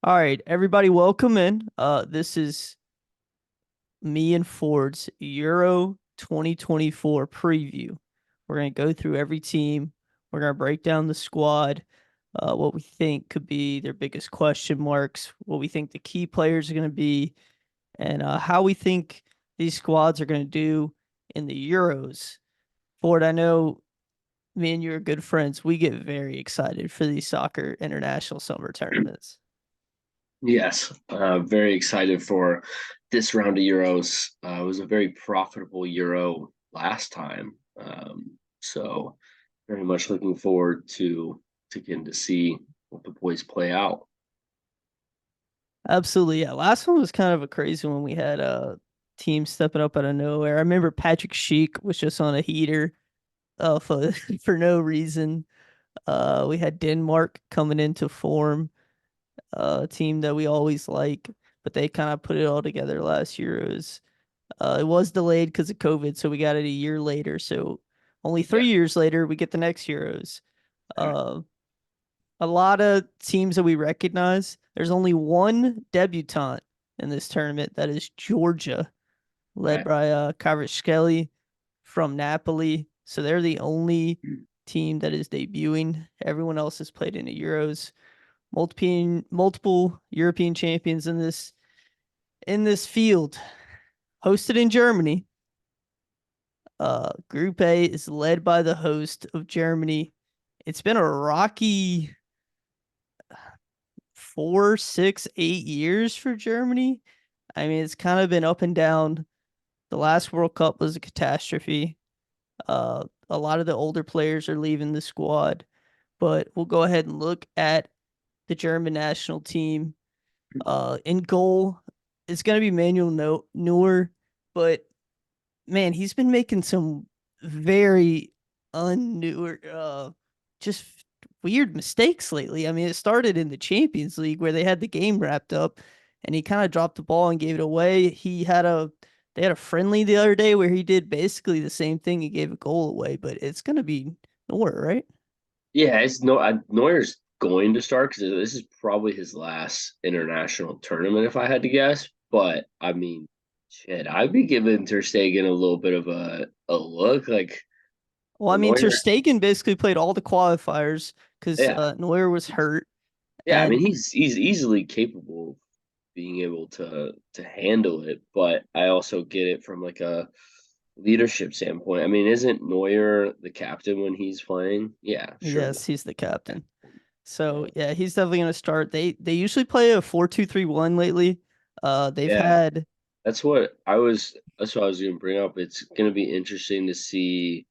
All right, everybody, welcome in. This is me and Ford's Euro 2024 preview. We're going to go through every team. We're going to break down the squad, what we think could be their biggest question marks, what we think the key players are going to be, and how we think these squads are going to do in the Euros. Ford, I know me and you are good friends. We get very excited for these soccer international summer tournaments. Yes, very excited for this round of Euros. It was a very profitable Euro last time, so very much looking forward to getting to see what the boys play out. Absolutely, yeah. Last one was kind of a crazy one. We had teams stepping up out of nowhere. I remember Patrick Sheik was just on a heater for for no reason. We had Denmark coming into form, a team that we always like, but they kind of put it all together last Euros. It was delayed because of COVID, so we got it a year later. So only Yeah, 3 years later, we get the next Euros. yeah, Uh, a lot of teams that we recognize. There's only one debutant in this tournament. That is Georgia, led right. by Kvaratskhelia from Napoli. So they're the only team that is debuting. Everyone else has played in the Euros. Multiple European champions in this field. Hosted in Germany. Group A is led by the host of Germany. It's been a rocky 4, 6, 8 years for Germany. I mean, it's kind of been up and down. The last World Cup was a catastrophe. A lot of the older players are leaving the squad, but we'll go ahead and look at the German national team. In goal, it's going to be Neuer, but man, he's been making some very unnewer, just weird mistakes lately. I mean, it started in the Champions League where they had the game wrapped up, and he kind of dropped the ball and gave it away. They had a friendly the other day where he did basically the same thing. He gave a goal away, but it's gonna be Neuer, right? Yeah, it's no Neuer's going to start because this is probably his last international tournament, if I had to guess. But I mean, shit, I'd be giving Ter Stegen a little bit of a look. Like Well, I mean, Ter Neuer, Stegen basically played all the qualifiers because yeah, Neuer was hurt, yeah. I mean, and he's easily capable of being able to handle it, but I also get it from like a leadership standpoint. I mean, isn't Neuer the captain when he's playing? Yeah, sure. yes, he's the captain. So Yeah, yeah, he's definitely gonna start. They usually play a 4-2-3-1 lately. They've yeah. had That's what I was going to bring up. It's going to be interesting to see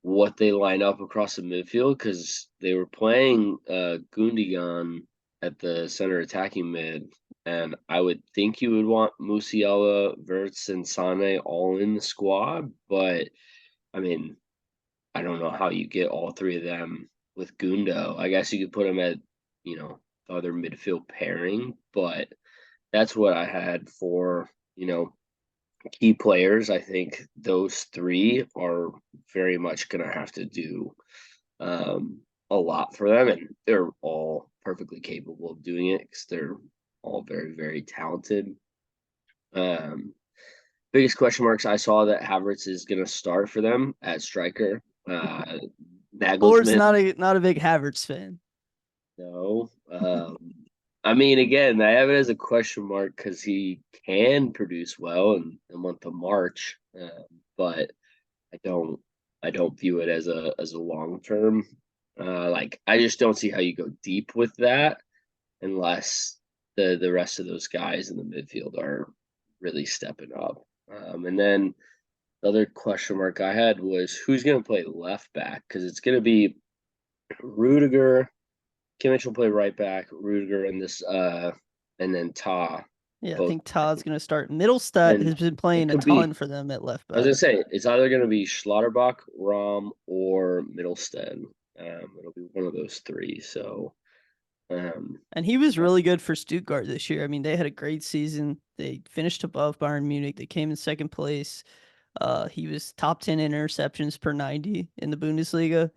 what they line up across the midfield because they were playing Gundogan at the center attacking mid, and I would think you would want Musiala, Verts, and Sane all in the squad, but I mean, I don't know how you get all three of them with Gundo. I guess you could put them at, the other midfield pairing, but that's what I had for, key players. I think those three are very much going to have to do a lot for them, and they're all perfectly capable of doing it because they're all very, very talented. Um, Biggest question marks I saw that Havertz is going to start for them at striker. Ford's Nagelsmann, not a big Havertz fan. no. I mean, again, I have it as a question mark because he can produce well in the month of March, but I don't I don't view it as a long term. Like I just don't see how you go deep with that unless the rest of those guys in the midfield are really stepping up. And then the other question mark I had was who's going to play left back because it's going to be Rudiger. Kimmich will play right back. Rudiger and then Ta Yeah, I both. think Todd's gonna start. Middlestat And has been it playing a could be ton for them at left I was gonna back. say it's either gonna be Schlotterbach, Rom, or Middlestead. It'll be one of those three. So, um, And he was yeah, really good for Stuttgart this year. I mean, they had a great season. They finished above Bayern Munich. They came in second place. He was top 10 interceptions per 90 in the Bundesliga.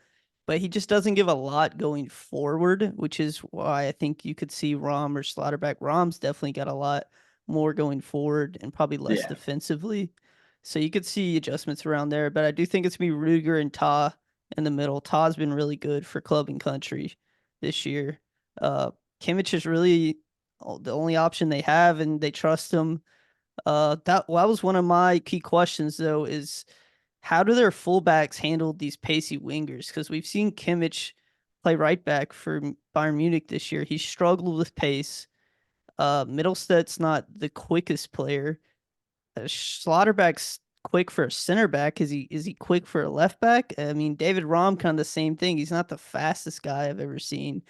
but he just doesn't give a lot going forward, which is why I think you could see Rom or Slaughterback. Rom's definitely got a lot more going forward and probably less Yeah, defensively. So you could see adjustments around there, but I do think it's gonna be Ruger and Ta in the middle. Ta's been really good for club and country this year. Uh, Kimmich is really the only option they have, and they trust him. That was one of my key questions though, is how do their fullbacks handle these pacey wingers? Because we've seen Kimmich play right back for Bayern Munich this year. He struggled with pace. Mittelstadt's not the quickest player. Slaughterback's quick for a center back. Is he quick for a left back? I mean, David Raum kind of the same thing. He's not the fastest guy I've ever seen.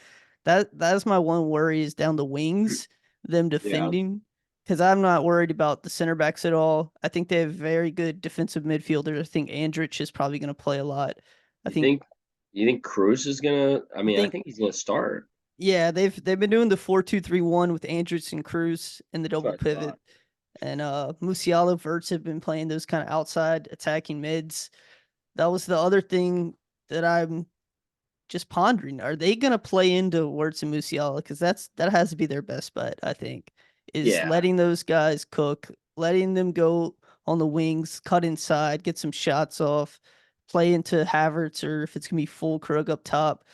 That is my one worry is down the wings, them yeah. defending. Because I'm not worried about the center backs at all. I think they have very good defensive midfielders. I think Andrich is probably going to play a lot. I You think think you think Cruz is gonna? I I mean, I think think he's gonna start. yeah, they've been doing the 4-2-3-1 with Andrich and Cruz in the That's double what I pivot. thought. And Musiala, Verts have been playing those kind of outside attacking mids. That was the other thing that I'm just pondering. Are they gonna play into Wirtz and Musiala? Because that has to be their best bet, I think, is Yeah, letting those guys cook, letting them go on the wings, cut inside, get some shots off, play into Havertz, or if it's gonna be full Krug up top.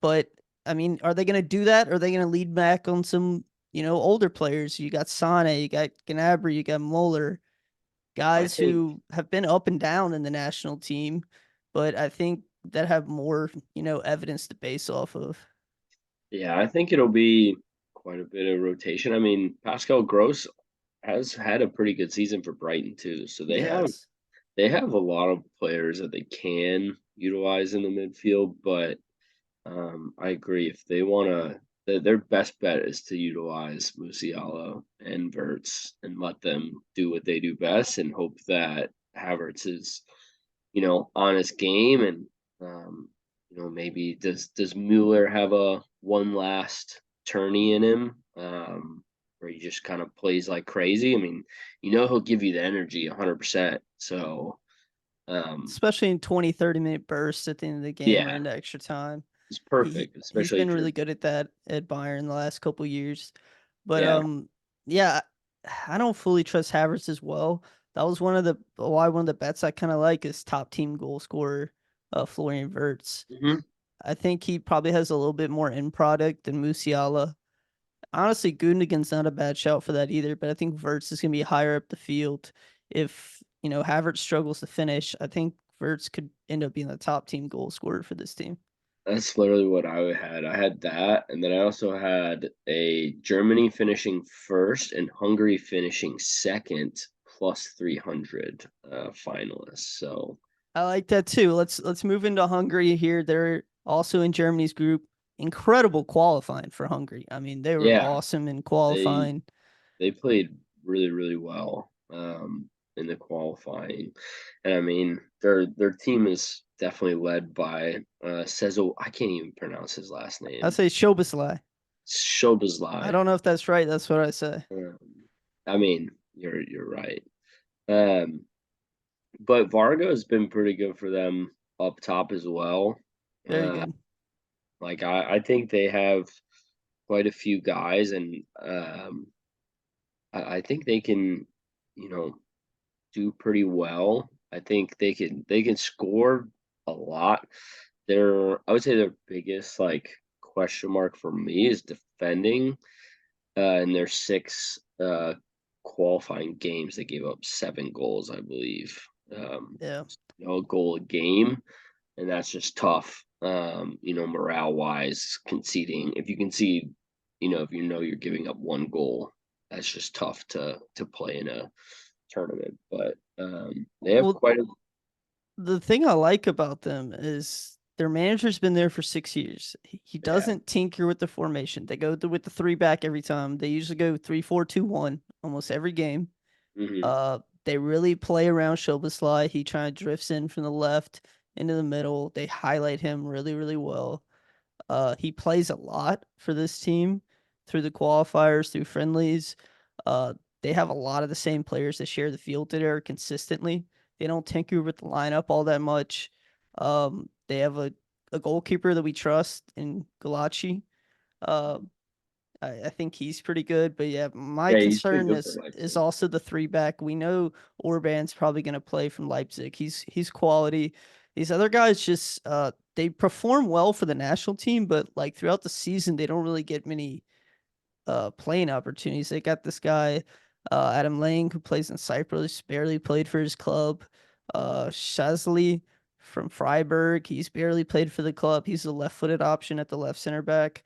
But I mean, are they gonna do that? Or are they gonna lead back on some, older players? You got Sane, you got Gnabry, you got Muller, I guys think. who have been up and down in the national team, but I think that have more, evidence to base off of. Yeah, I think it'll be quite a bit of rotation. I mean, Pascal Gross has had a pretty good season for Brighton too, so Yes. they have a lot of players that they can utilize in the midfield. But I agree if they want to, their best bet is to utilize Musiala and Verts and let them do what they do best, and hope that Havertz is, on his game, and um, maybe does Mueller have a one last tourney in him, where he just kind of plays like crazy. I mean, he'll give you the energy 100%. So um, Especially in 20, 30-minute bursts at the end of the game or yeah, into extra time. it's He perfect, he's especially been if you're really good at that at Bayern the last couple years. But yeah. yeah, I don't fully trust Havertz as well. That was one of the bets I kind of like is top team goal scorer, Florian Wirtz. Mhm. I think he probably has a little bit more end product than Musiala. Honestly, Gundogan's not a bad shout for that either, but I think Wirtz is going to be higher up the field. If, Havertz struggles to finish, I think Wirtz could end up being the top team goal scorer for this team. That's literally what I had. I had that, and then I also had a Germany finishing first and Hungary finishing second plus 300 finalists. So I like that too. Let's move into Hungary here. They're also in Germany's group. Incredible qualifying for Hungary. I mean, they were yeah, awesome in they qualifying. they played really really well in the qualifying, and I mean their team is definitely led by Sezo. I can't even pronounce his last I name. say Shobesly. I Shobazlai. don't know if that's right. That's what I say. Um, I mean, you're right. Um, but Varga has been pretty good for them up top as well. Very Uh, good. like I think they have quite a few guys, and I think they can, you know, do pretty well. I think they can score a lot. I would say their biggest like question mark for me is defending. In their six qualifying games, they gave up 7 goals, I believe. Um, Yeah. a goal a game, and that's just tough. Morale wise, conceding. If you concede, if you're giving up 1 goal, that's just tough to play in a tournament. But they have Well, quite a the thing I like about them is their manager's been there for 6 years. He yeah. doesn't tinker with the formation. They go with the three back every time. They usually go 3-4-2-1 almost every game. Hmm. They really play around Szoboszlai. He trying to drifts in from the left into the middle. They highlight him really, really well. He plays a lot for this team through the qualifiers, through friendlies. Uh, they have a lot of the same players that share the field there consistently. They don't tinker with the lineup all that much. They have a goalkeeper that we trust in Galachi. Uh, I think he's pretty good, but yeah, my Yeah, he's been concern good for is Leipzig. also the three back. We know Orban's probably going to play from Leipzig. He's quality. These other guys just they perform well for the national team, but like throughout the season, they don't really get many playing opportunities. They got this guy, Adam Lang, who plays in Cyprus, barely played for his club. Shazli from Freiburg, he's barely played for the club. He's a left-footed option at the left center back.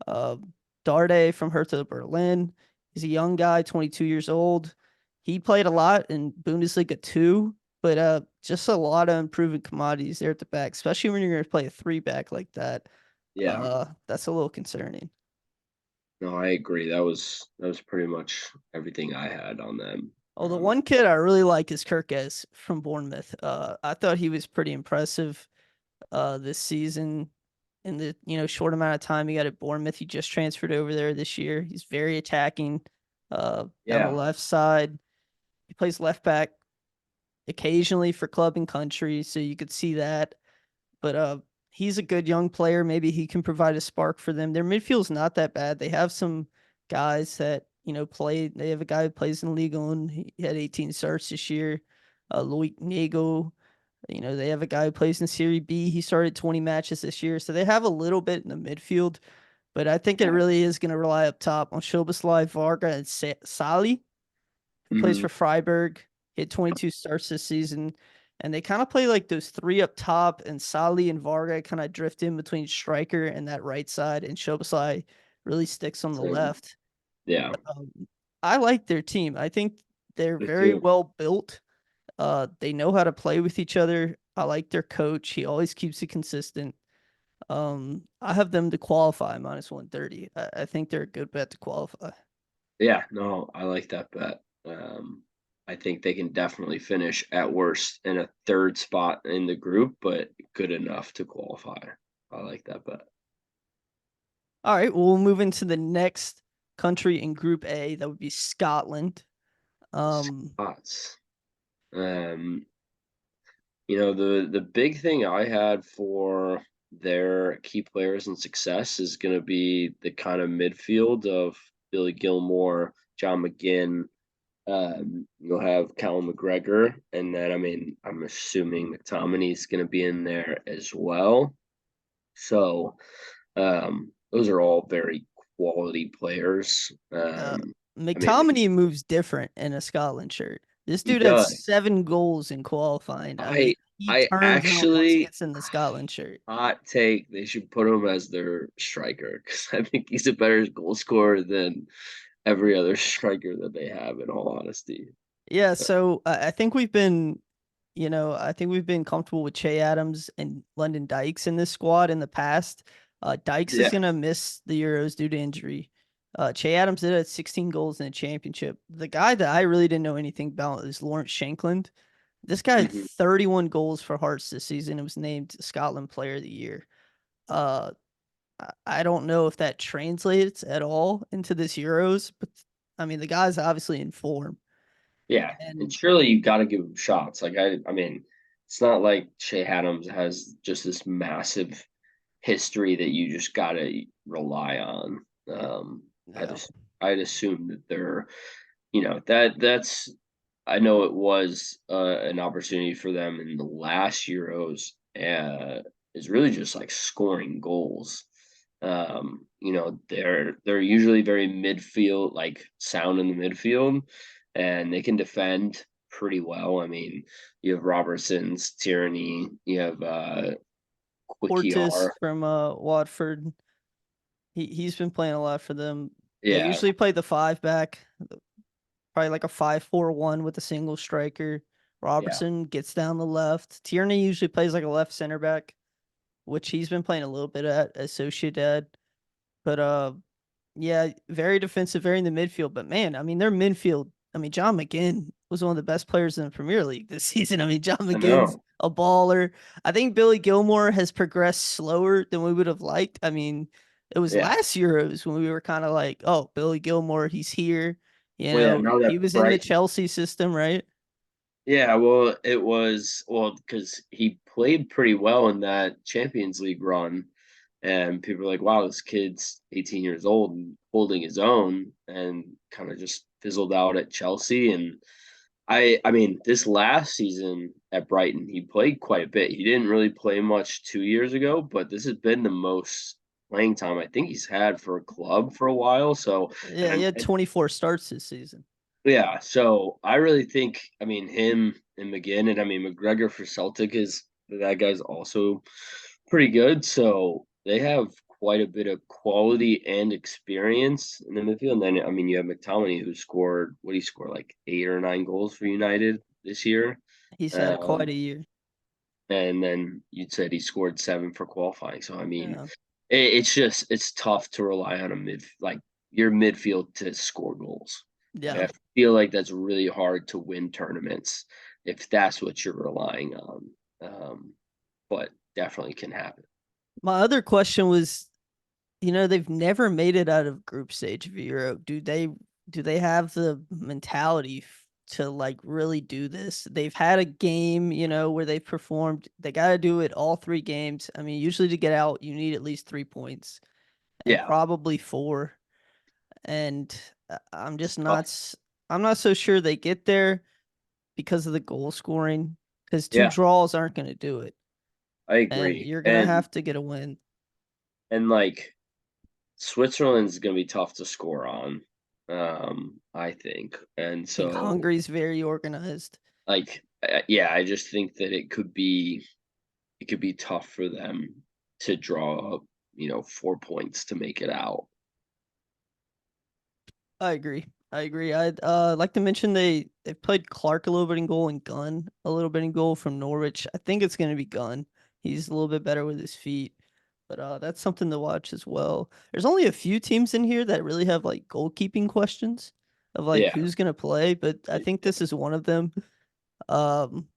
Uh, Darde from Hertha Berlin, he's a young guy, 22 years old. He played a lot in Bundesliga 2, but just a lot of improving commodities there at the back, especially when you're going to play a three back like that. Yeah, That's a little concerning. no, I agree. That was pretty much everything I had on them. Oh, the one kid I really like is Kirkes from Bournemouth. I thought he was pretty impressive this season. In the short amount of time he got at Bournemouth, he just transferred over there this year. He's very attacking down the Yeah, left side. He plays left back occasionally for club and country, so you could see that. But he's a good young player. Maybe he can provide a spark for them. Their midfield's not that bad. They have some guys that play. They have a guy who plays in Ligue 1. He had 18 starts this year. Loic Nego. They have a guy who plays in Serie B. He started 20 matches this year, so they have a little bit in the midfield. But I think it yeah. really is going to rely up top on Shoboslai, Varga, and Sali, who plays Hmm. for Freiburg. He had 22 starts this season. And they kind of play like those three up top, and Sali and Varga kind of drift in between striker and that right side, and Shoboslai really sticks on the So, left. yeah, Um, I like their team. I think they're me very too. well built. They know how to play with each other. I like their coach. He always keeps it consistent. I have them to qualify -130. I think they're a good bet to qualify. Yeah, no, I like that bet. I think they can definitely finish at worst in a third spot in the group, but good enough to qualify. I like that bet. All right, well, we'll move into the next country in Group A. That would be Scotland. Um, Spots. Um, the big thing I had for their key players and success is going to be the kind of midfield of Billy Gilmore, John McGinn. You'll have Callum McGregor, and then I'm assuming McTominay's going to be in there as well. So those are all very quality players. uh, I mean, McTominay moves different in a Scotland shirt. This he dude had does. 7 goals in qualifying. I mean, I he I turns up once he actually gets in the Scotland shirt. hot take they should put him as their striker because I think he's a better goal scorer than every other striker that they have. In all honesty, Yeah, so I think we've been comfortable with Che Adams and London Dykes in this squad in the past. Dykes is yeah. gonna miss the Euros due to injury. Che Adams did have 16 goals in the championship. The guy that I really didn't know anything about is Lawrence Shankland. This guy had Hmm. 31 goals for Hearts this season and was named Scotland Player of the Year. Uh, I don't know if that translates at all into this Euros, but I mean the guy's obviously in form. Yeah, and And surely you got to give him shots. I mean, it's not like Shea Adams has just this massive history that you just got to rely on. I'd no. I'd assume that they're, that's. I know it was an opportunity for them in the last Euros. Is really just like scoring goals. They're usually very midfield, like sound in the midfield, and they can defend pretty well. I mean, you have Robertson's Tyranny, you have Portis Quick from Watford. He's been playing a lot for them. They Yeah, usually play the five back, probably like a 5-4-1 with a single striker. yeah, Robertson gets down the left. Tierney usually plays like a left center back, which he's been playing a little bit at Sociedad. But yeah, very defensive, very in the midfield. But man, I mean, their midfield. I mean, John McGinn was one of the best players in the Premier League this season. I mean, John I McGinn's know. a baller. I think Billy Gilmore has progressed slower than we would have liked. I mean, it was Yeah. last Euros when we were kind of like, oh, Billy Gilmore, he's here. Well, yeah, now He that was in the Brighton. Chelsea system, right? Yeah, well, it was, well, because he played pretty well in that Champions League run. And people are like, wow, this kid's 18 years old and holding his own, and kind of just fizzled out at Chelsea. And I mean, this last season at Brighton, he played quite a bit. He didn't really play much 2 years ago, but this has been the most playing time I think he's had for a club for a while. So, Yeah, he had 24 starts this season. yeah, so I really think, I mean, him and McGinn, and I mean, McGregor for Celtic is that guy's also pretty good. So they have quite a bit of quality and experience in the midfield. And then, I mean, you have McTominay who scored, what he scored, like 8 or 9 goals for United this year. He's had quite Um, a year. and then you said he scored 7 for qualifying. So, I mean, Yeah. it's tough to rely on a like your midfield to score goals. Yeah. I feel like that's really hard to win tournaments if that's what you're relying on. But definitely can happen. My other question was, they've never made it out of group stage of Euro. Do they have the mentality to like really do this? They've had a game, where they've performed. They got to do it all 3 games. I mean, usually to get out, you need at least 3 points and Yeah, probably 4. And I'm it's just not. tough. I'm not so sure they get there because of the goal scoring. Because two Yeah, draws aren't going to do it, I and agree. you're gonna And have to get a win. like Switzerland's gonna be tough to score on, I think. And I think so Hungary's very organized. like yeah, I just think that it could be tough for them to draw up, 4 points to make it out. I agree. I agree. I'd like to mention they played Clark a little bit in goal and Gunn a little bit in goal from Norwich. I think it's gonna be Gunn. He's a little bit better with his feet. But that's something to watch as well. There's only a few teams in here that really have like goalkeeping questions of like Yeah. who's gonna play, but I think this is one of them. Um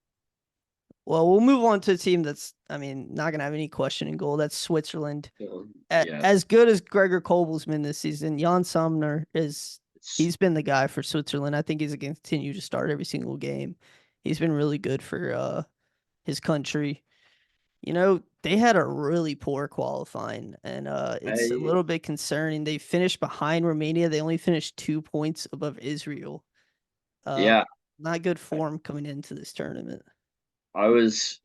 well, we'll move on to a team that's, I mean, not gonna have any question in goal. That's Switzerland. Yeah. As good as Gregor Kobel's been this season, Jan Sommer It's, he's been the guy for Switzerland. I think he's going to continue to start every single game. He's been really good for his country. They had a really poor qualifying, and it's a I little bit concerning. They finished behind Romania. They only finished 2 points above Israel. Uh, yeah. Not good form coming into this tournament. I was,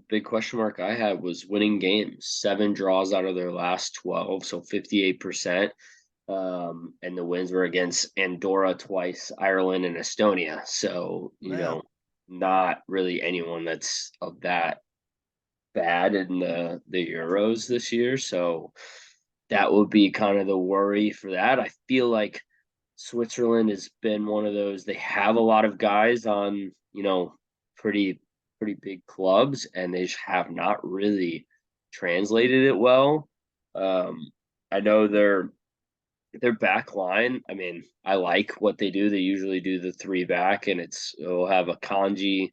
big question mark I had was winning games. 7 draws out of their last 12, so 58%. And the wins were against Andorra twice, Ireland, and Estonia. So, Yeah, not really anyone that's of that bad in the Euros this year. So that would be kind of the worry for that. I feel like Switzerland has been one of those. They have a lot of guys on, pretty pretty big clubs, and they just have not really translated it well. Um, I know their back line. I mean, I like what they do. They usually do the 3 back, and it'll have a Kanji,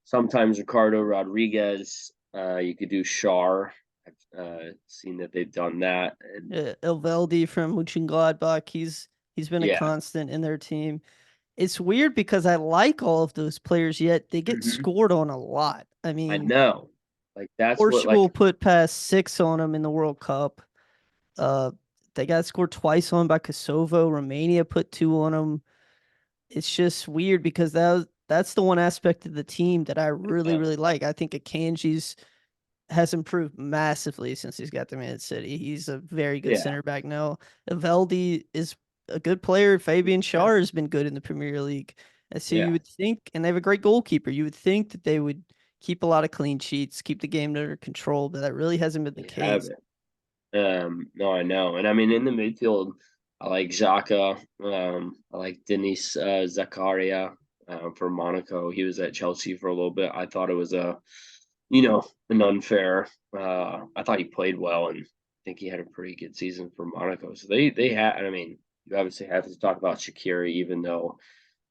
sometimes Ricardo Rodriguez. You could do Shar. I've seen that they've done that, and yeah. Elvedi from Mönchengladbach. He's been a yeah. constant in their team. It's weird because I like all of those players, yet they get Mhm. scored on a lot. I I mean, know. Like that's what Portugal like put past 6 on them in the World Cup. Uh, they got scored twice on by Kosovo. Romania put 2 on them. It's just weird because that's the one aspect of the team that I really uh, really like. I think Akanji's has improved massively since he's got to Man City. He's a very good yeah, center back now. Evaldi is a good player. Fabian yeah, Schär has been good in the Premier League. And so you yeah. would think, and they have a great goalkeeper. You would think that they would keep a lot of clean sheets, keep the game under control, but that really hasn't been the They have case. it. No, I know. And I mean in the midfield, I like Xhaka. I like Denis Zakaria for Monaco. He was at Chelsea for a little bit. I thought it was an unfair. I thought he played well, and I think he had a pretty good season for Monaco. So they had. I mean, you obviously have to talk about Shaqiri, even though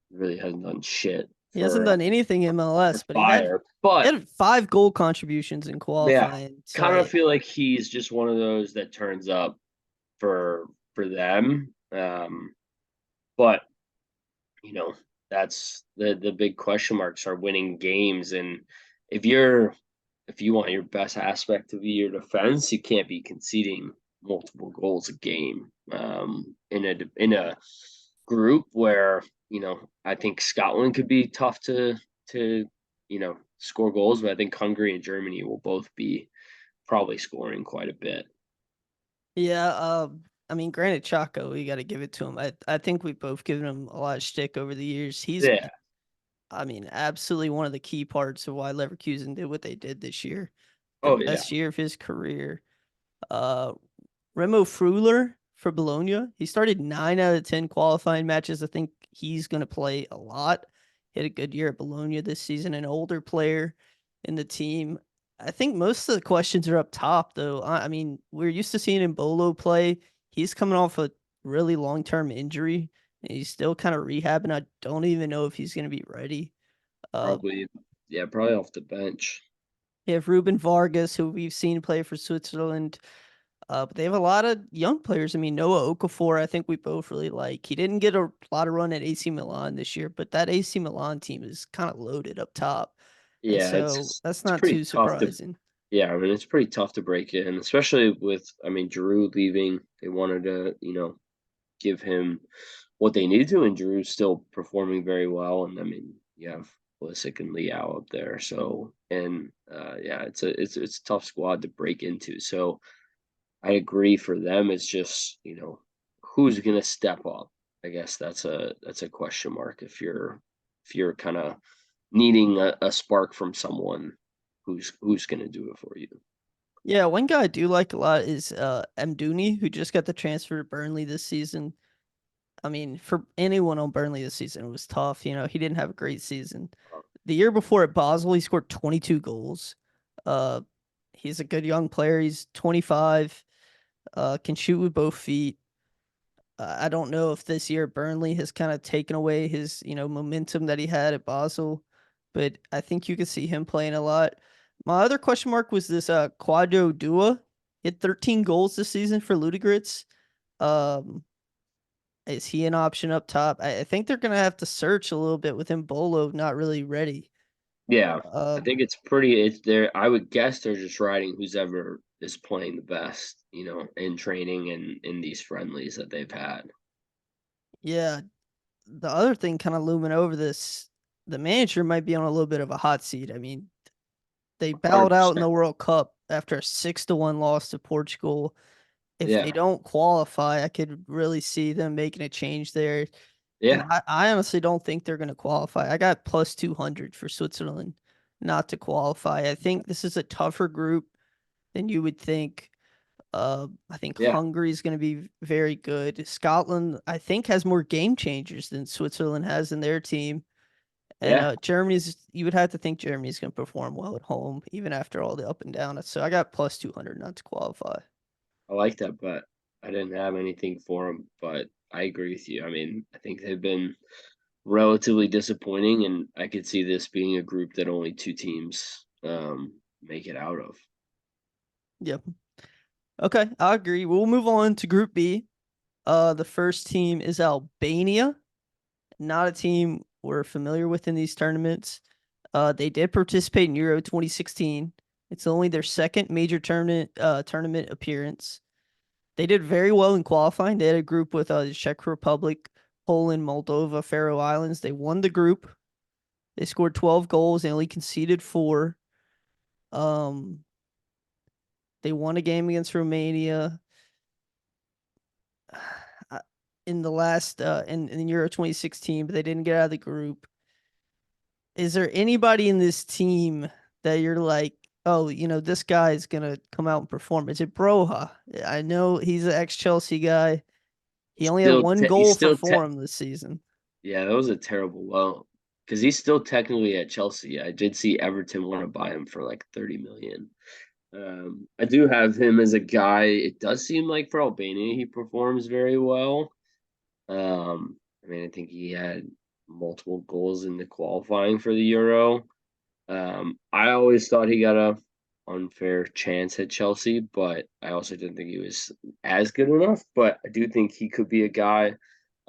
he really hasn't done shit He hasn't done anything in for MLS, but Fire. he But had 5 goal contributions in yeah, qualifying. So kind of feel like he's just one of those that turns up for them. But you know, that's the big question marks are winning games. And if you're if you want your best aspect to be your defense, you can't be conceding multiple goals a game. In a group where I think Scotland could be tough to score goals, but I think Hungary and Germany will both be probably scoring quite a bit. Yeah, I mean, granted, Chaco, we got to give it to him. I think we've both given him a lot of shtick over the years. He's, Yeah. I mean, absolutely one of the key parts of why Leverkusen did what they did this year. The Oh yeah. best year of his career. Uh, Remo Freuler for Bologna. He started 9 out of 10 qualifying matches. I think he's going to play a lot. He had a good year at Bologna this season, an older player in the team. I think most of the questions are up top, though. I mean, we're used to seeing Embolo play. He's coming off a really long term injury, and he's still kind of rehabbing. I don't even know if he's going to be ready. Uh, Probably. Yeah, probably off the bench. you have Ruben Vargas, who we've seen play for Switzerland. But they have a lot of young players. I mean, Noah Okafor, I think we both really like. He didn't get a lot of run at AC Milan this year, but that AC Milan team is kind of loaded up top. And Yeah, so that's it's not pretty too tough to surprising. yeah, I mean it's pretty tough to break in, especially with Giroud leaving. They wanted to, give him what they needed to, and Drew's still performing very well. And I mean, you have Pulisic and Liao up there, so and yeah, it's a tough squad to break into. So I agree for them. It's just who's gonna step up. I guess that's a question mark if you're kind of needing a spark from someone who's gonna do it for you. Yeah, one guy I do like a lot is Mduni, who just got the transfer to Burnley this season. I mean, for anyone on Burnley this season, it was tough. He didn't have a great season. The year before at Basel, he scored 22 goals. Uh, he's a good young player. He's 25, can shoot with both feet. I don't know if this year Burnley has kind of taken away his, momentum that he had at Basel, but I think you could see him playing a lot. My other question mark was this Quadro Dua. He had 13 goals this season for Ludogorets. Um, is he an option up top? I think they're gonna have to search a little bit with him Bolo not really ready. Yeah, I Um, think it's there. I would guess they're just riding who's ever is playing the best, in training and in these friendlies that they've had. yeah. The other thing kind of looming over this, the manager might be on a little bit of a hot seat. I mean, they bowed out in 100%. the World Cup after a 6-1 loss to Portugal. If they Yeah, don't qualify, I could really see them making a change there. And yeah, I honestly don't think they're going to qualify. I got plus 200 for Switzerland not to qualify. I think this is a tougher group than you would think. I think yeah, Hungary is going to be very good. Scotland, I think, has more game changers than Switzerland has in their team. And yeah. You would have to think Germany's going to perform well at home, even after all the up and down. So I got plus 200 not to qualify. I like that, but I didn't have anything for them. But I agree with you. I mean, I think they've been relatively disappointing, and I could see this being a group that only two teams make it out of. Yep. Okay, I agree. We'll move on to Group B. The first team is Albania, not a team we're familiar with in these tournaments. They did participate in Euro 2016. It's only their second major tournament appearance. They did very well in qualifying. They had a group with the Czech Republic, Poland, Moldova, Faroe Islands. They won the group. They scored 12 goals and only conceded 4. Um, they won a game against Romania. In the last in Euro 2016, but they didn't get out of the group. Is there anybody in this team that you're like, oh, this guy is gonna come out and perform? Is it Broha? I know he's an ex Chelsea guy. He only had one He's goal for still Forum this season. yeah, that was a terrible loan because he's still technically at Chelsea. I did see Everton want to buy him for like 30 million. I do have him as a guy. It does seem like for Albania he performs very well. I mean, I think he had multiple goals in the qualifying for the Euro. I always thought he got a unfair chance at Chelsea, but I also didn't think he was as good enough. But I do think he could be a guy.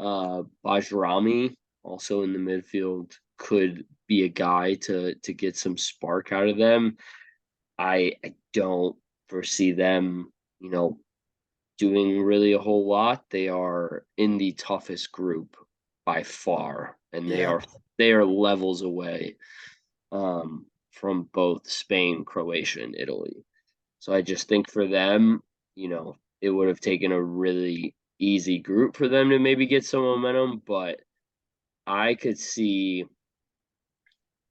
Bajrami, also in the midfield, could be a guy to get some spark out of them. I don't foresee them, doing really a whole lot. They are in the toughest group by far, and they Yeah. are they are levels away from both Spain, Croatia, and Italy. So I just think for them, it would have taken a really easy group for them to maybe get some momentum, but I could see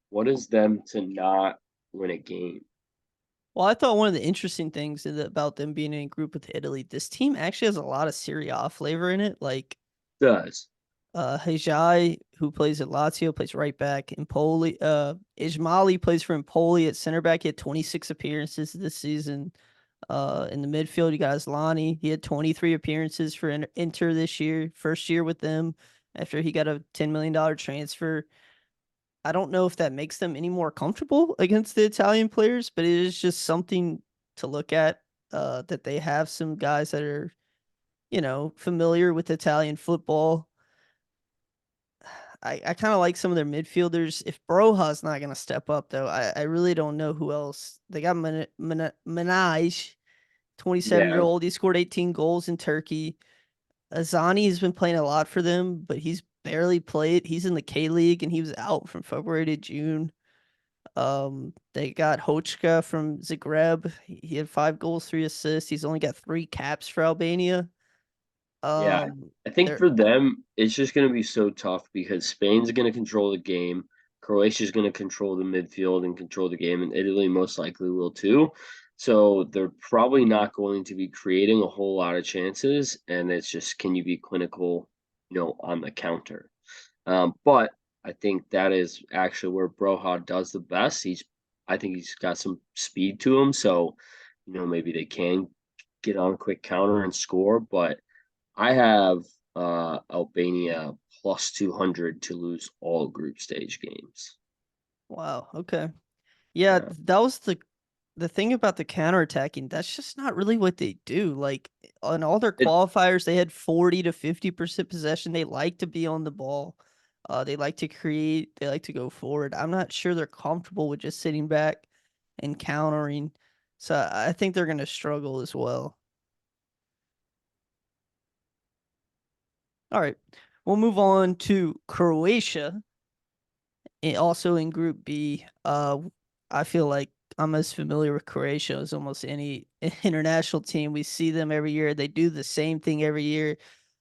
what is them to not win a game. Well, I thought one of the interesting things about them being in a group with Italy, this team actually has a lot of Serie A flavor in it. Like Does. Hajai, who plays at Lazio, plays right back. Empoli, Ismaili plays for Empoli at center back. He had 26 appearances this season. In the midfield, you got Aslani. He had 23 appearances for Inter this year, first year with them after he got a $10 million transfer. I don't know if that makes them any more comfortable against the Italian players, but it is just something to look at. That they have some guys that are, familiar with Italian football. I kind of like some of their midfielders. If Broja's not going to step up, though, I really don't know who else. They got Minaj, 27-year Yeah. old. He scored 18 goals in Turkey. Azani has been playing a lot for them, but he's barely played. He's in the K League and he was out from February to June. They got Hochka from Zagreb. He had 5 goals, 3 assists. He's only got 3 caps for Albania. Yeah, Um, I think they're for them, it's just going to be so tough because Spain's going to control the game, Croatia's going to control the midfield and control the game, and Italy most likely will too. So they're probably not going to be creating a whole lot of chances, and it's just can you be clinical, on the counter. But I think that is actually where Broha does the best. I think he's got some speed to him, so maybe they can get on a quick counter and score, but. I have Albania plus 200 to lose all group stage games. wow, okay. Yeah, Yeah. that was the thing about the counterattacking. That's just not really what they do. Like on all their It, qualifiers, they had 40 to 50% possession. They like to be on the ball. They like to create. They like to go forward. I'm not sure they're comfortable with just sitting back and countering. So I think they're going to struggle as well. All right, we'll move on to Croatia. Also in Group B, I feel like I'm as familiar with Croatia as almost any international team. We see them every year. They do the same thing every year.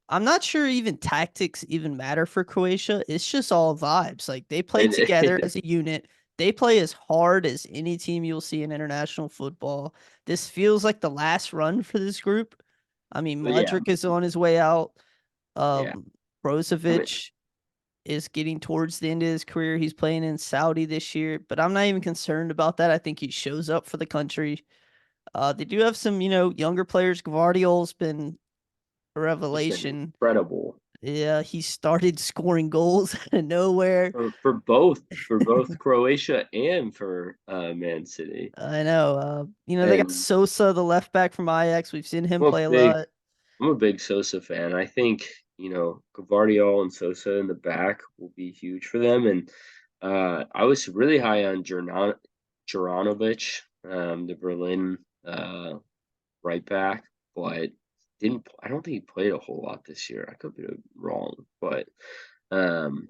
I'm not sure even tactics even matter for Croatia. It's just all vibes. Like they play together it as a unit. They play as hard as any team you'll see in international football. This feels like the last run for this group. I mean, but yeah, Modric is on his way out. yeah. Um, I mean, Brozovic is getting towards the end of his career. He's playing in Saudi this year, but I'm not even concerned about that. I think he shows up for the country. They do have some, younger players. Gvardiol's been a just been revelation. incredible Yeah, he started scoring goals out of nowhere. for both Croatia and for Man City. I know. They got And Sosa, the left back from Ajax. We've seen him I'm a play a big lot. I'm a big Sosa fan. I think, Gvardiol and Sosa in the back will be huge for them. And I was really high on Juranovic, the Berlin right back, but didn't I don't think he played a whole lot this year. I could be wrong, but um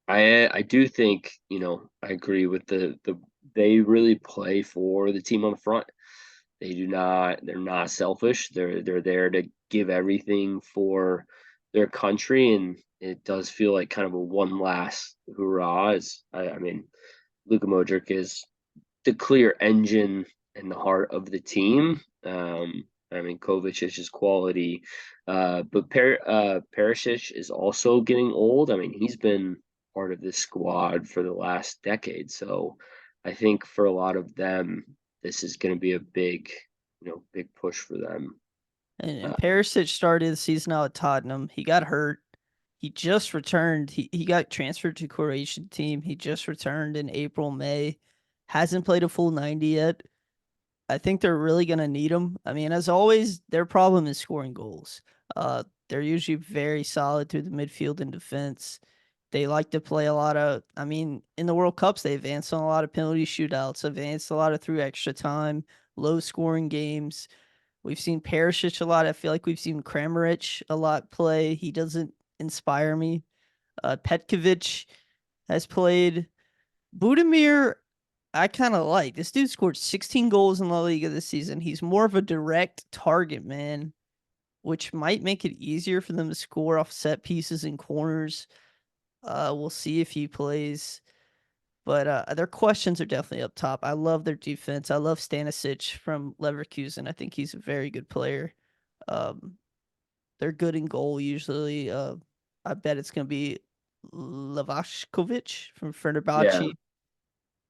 I do think, I agree with the they really play for the team on the front. They're not selfish. They're there to give everything for their country, and it does feel like kind of a one last hurrah. I mean, Luka Modric is the clear engine and the heart of the team. I mean, Kovac is just quality, but Perisic is also getting old. I mean, he's been part of this squad for the last decade, so I think for a lot of them, this is going to be a big push for them. And Uh, Perisic started the season out at Tottenham. He got hurt. He just returned. He got transferred to Croatian team. He just returned in April, May. Hasn't played a full 90 yet. I think they're really gonna need him. I mean, as always, their problem is scoring goals. They're usually very solid through the midfield and defense. They like to play a lot of. I mean, in the World Cups, they advanced on a lot of penalty shootouts, advanced a lot of through extra time, low scoring games. We've seen Perisic a lot. I feel like we've seen Kramaric a lot play. He doesn't inspire me. Petkovic has played. Budimir, I kind of like. This dude scored 16 goals in La Liga this season. He's more of a direct target man, which might make it easier for them to score off set pieces and corners. We'll see if he plays. But their questions are definitely up top. I love their defense. I love Stanisic from Leverkusen. I think he's a very good player. Um, they're good in goal usually. I bet it's going to be Lavashkovic from Yeah. Fenerbahce.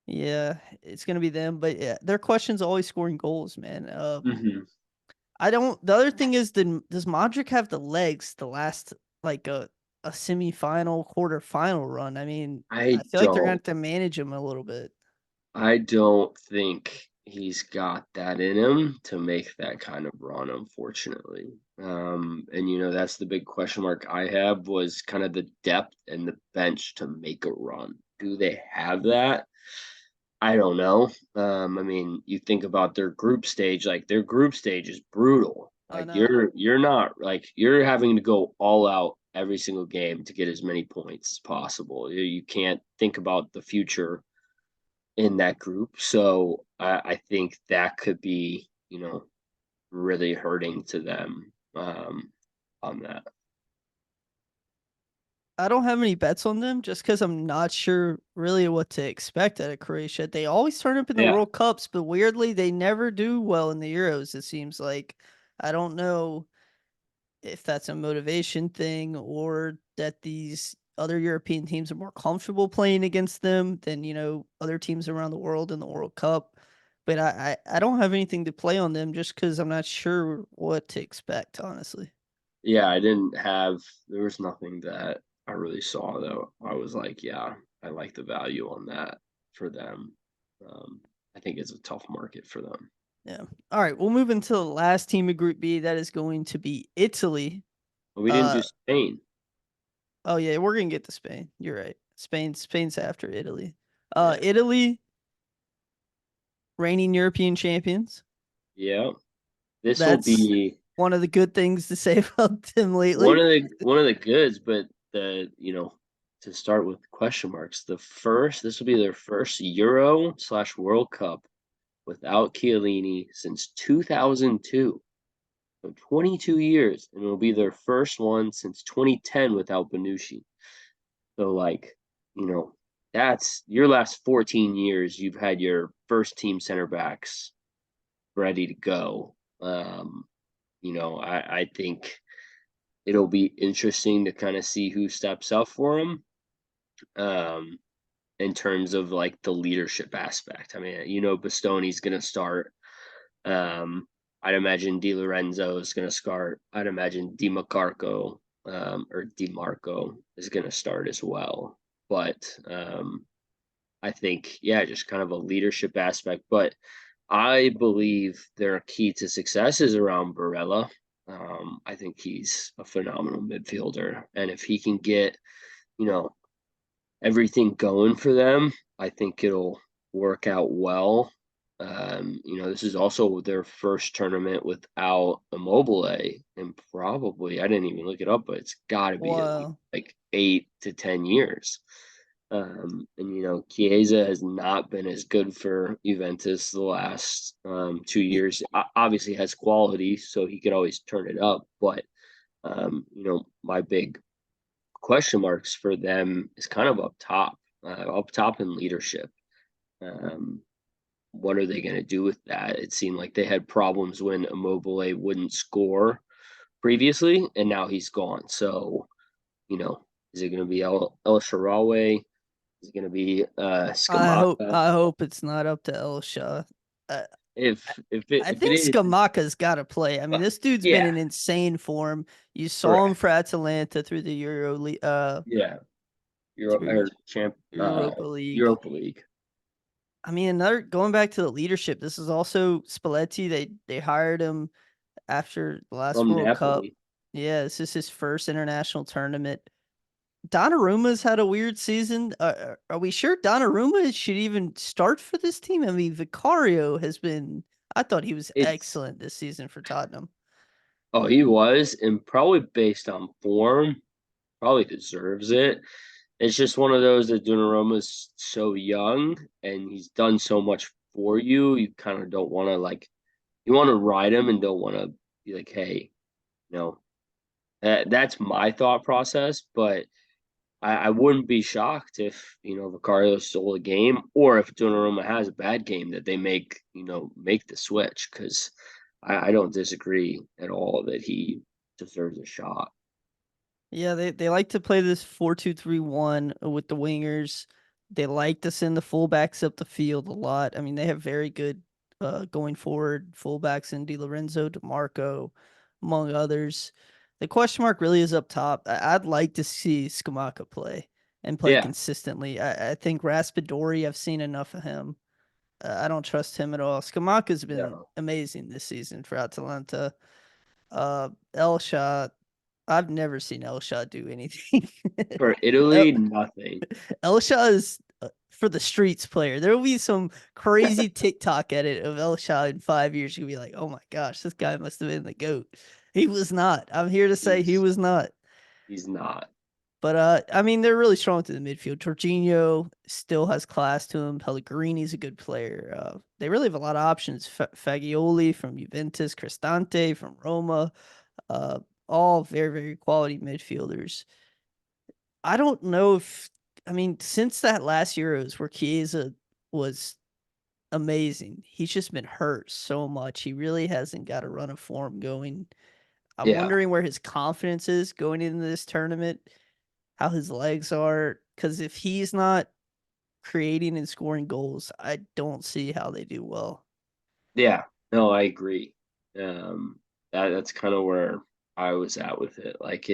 Yeah, it's going to be them. But yeah, their questions always scoring goals, man. Hmm. I don't. The other thing is, does Modric have the legs to last like a semifinal, quarterfinal run? I mean, I I feel like they're gonna don't. have to manage him a little bit. I don't think he's got that in him to make that kind of run, unfortunately. And that's the big question mark I have was kind of the depth and the bench to make a run. Do they have that? I don't know. I mean, you think about their group stage, like their group stage is brutal. I Like know. you're not like you're having to go all out every single game to get as many points as possible. You can't think about the future in that group. So I think that could be, really hurting to them on that. I don't have any bets on them just because I'm not sure really what to expect out of Croatia. They always turn up in the Yeah. World Cups, but weirdly they never do well in the Euros. It seems like I don't know if that's a motivation thing or that these other European teams are more comfortable playing against them than other teams around the world in the World Cup. But I don't have anything to play on them just because I'm not sure what to expect, honestly. Yeah, there was nothing that I really saw though. I was like, yeah, I like the value on that for them. Um, I think it's a tough market for them. Yeah. All right, we'll move into the last team of Group B. That is going to be Italy. But we didn't do Uh Spain. oh yeah, we're gonna get to Spain. You're right. Spain's after Italy. Yeah. Italy, reigning European champions. Yeah. This will That's be one of the good things to say about them one lately. of the goods, but to start with question marks, this will be their first Euro/World Cup without Chiellini since 2002. So 22 years, and it'll be their first one since 2010 without Benucci. So like, you know, that's your last 14 years you've had your first team center backs ready to go. I think it'll be interesting to kind of see who steps up for him. Um, in terms of like the leadership aspect. I mean, Bastoni's going to start. I'd imagine Di Lorenzo is going to start. I'd imagine Di Marco is going to start as well. But I think, yeah, just kind of a leadership aspect. But I believe their key to success is around Barella. I think he's a phenomenal midfielder. And if he can get, you know, everything going for them, I think it'll work out well. This is also their first tournament without Immobile, and probably I didn't even look it up, but it's got to be at least Wow. like 8 to 10 years. Chiesa has not been as good for Juventus the last 2 years. Obviously, has quality, so he could always turn it up. But my big question marks for them is kind of up top in leadership. Um, what are they going to do with that? It seemed like they had problems when Immobile wouldn't score previously, and now he's gone. So, is it going to be El Shaarawy? Is it going to be I hope Scamacca? I hope it's not up to Elsha. Uh, I If it think is, Skamaka's got to play. I mean, this dude's been yeah, in insane form. You saw him correct, for Atalanta through the yeah, through Europa League. Europa League I mean, another going back to the leadership. This is also Spalletti. They hired him after the last from World Cup. Napoli. Yeah, this is his first international tournament. Donnaruma's had a weird season. Are we sure Donnarumma should even start for this team? I mean, Vicario has been. I thought he was It's excellent this season for Tottenham. oh, he was, and probably based on form, probably deserves it. It's just one of those that Donnarumma's so young and he's done so much for you. You kind of don't want to like you want to ride him and don't want to be like, hey, no. That's my thought process, but I wouldn't be shocked if Vicario stole a game or if Donnarumma has a bad game that they make the switch because I don't disagree at all that he deserves a shot. Yeah, they like to play this 4-2-3-1 with the wingers. They like to send the fullbacks up the field a lot. I mean, they have very good going forward fullbacks in Di Lorenzo, DeMarco, among others. The question mark really is up top. I'd like to see Skamaka play and play Yeah, consistently. I think Raspadori, I've seen enough of him. I don't trust him at all. Skamaka's been no. amazing this season for Atalanta. Elshot, I've never seen Elshot do anything. For El- Italy, nothing. Elshot is for the streets player. There will be some crazy TikTok edit of Elshot in 5 years. You'll be like, oh my gosh, this guy must have been the GOAT. He was not. I'm here to say he He's was not. he's not. But I mean, they're really strong to the midfield. Jorginho still has class to him. Pellegrini's a good player. They really have a lot of options. Fagioli from Juventus, Cristante from Roma, uh, all very, very quality midfielders. I don't know if, I mean, since that last Euros where Chiesa was amazing, he's just been hurt so much. He really hasn't got a run of form going. I'm Yeah, wondering where his confidence is going into this tournament, how his legs are. Because if he's not creating and scoring goals, I don't see how they do well. yeah. No, I agree. Um, that's kind of where I was at with it. Like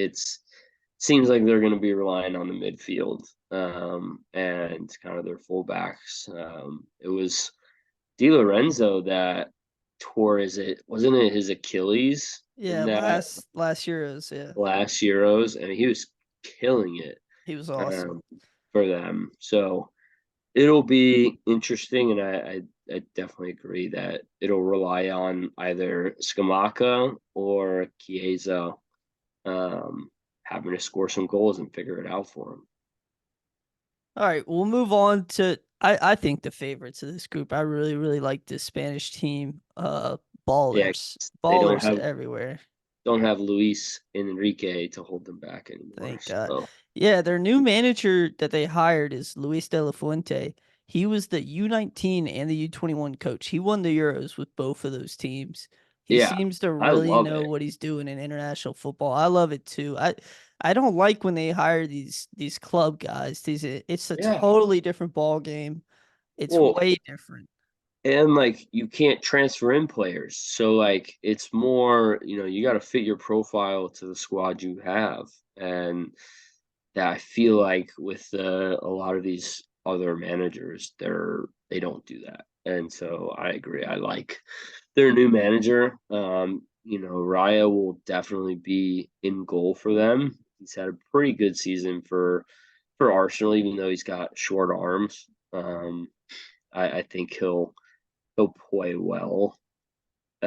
seems like they're going to be relying on the midfield and kind of their fullbacks. It was Di Lorenzo that tore wasn't it his Achilles in Yeah, that last Euros, yeah, last Euros, and he was killing it he was awesome. um, for them. So it'll be interesting, and I definitely agree that it'll rely on either Skamaka or Chiesa having to score some goals and figure it out for him. All right, we'll move on to I think the favorites of this group. I really really like this Spanish team. Yeah, Ballers, they don't ballers have everywhere. Luis Enrique to hold them back anymore. Thank God. So Yeah, their new manager that they hired is Luis de la Fuente. He was the U19 and the U21 coach. He won the Euros with both of those teams. He yeah, seems to I really love know it. what he's doing in international football. I love it too. I don't like when they hire these club guys. It's a Yeah. totally different ball game. It's Well, way different. and like you can't transfer in players. So like it's more, you got to fit your profile to the squad you have. And that I feel like with a lot of these other managers, they don't do that. And so I agree. I like their new manager. Raya will definitely be in goal for them. He's had a pretty good season for Arsenal, even though he's got short arms. I think he'll play well.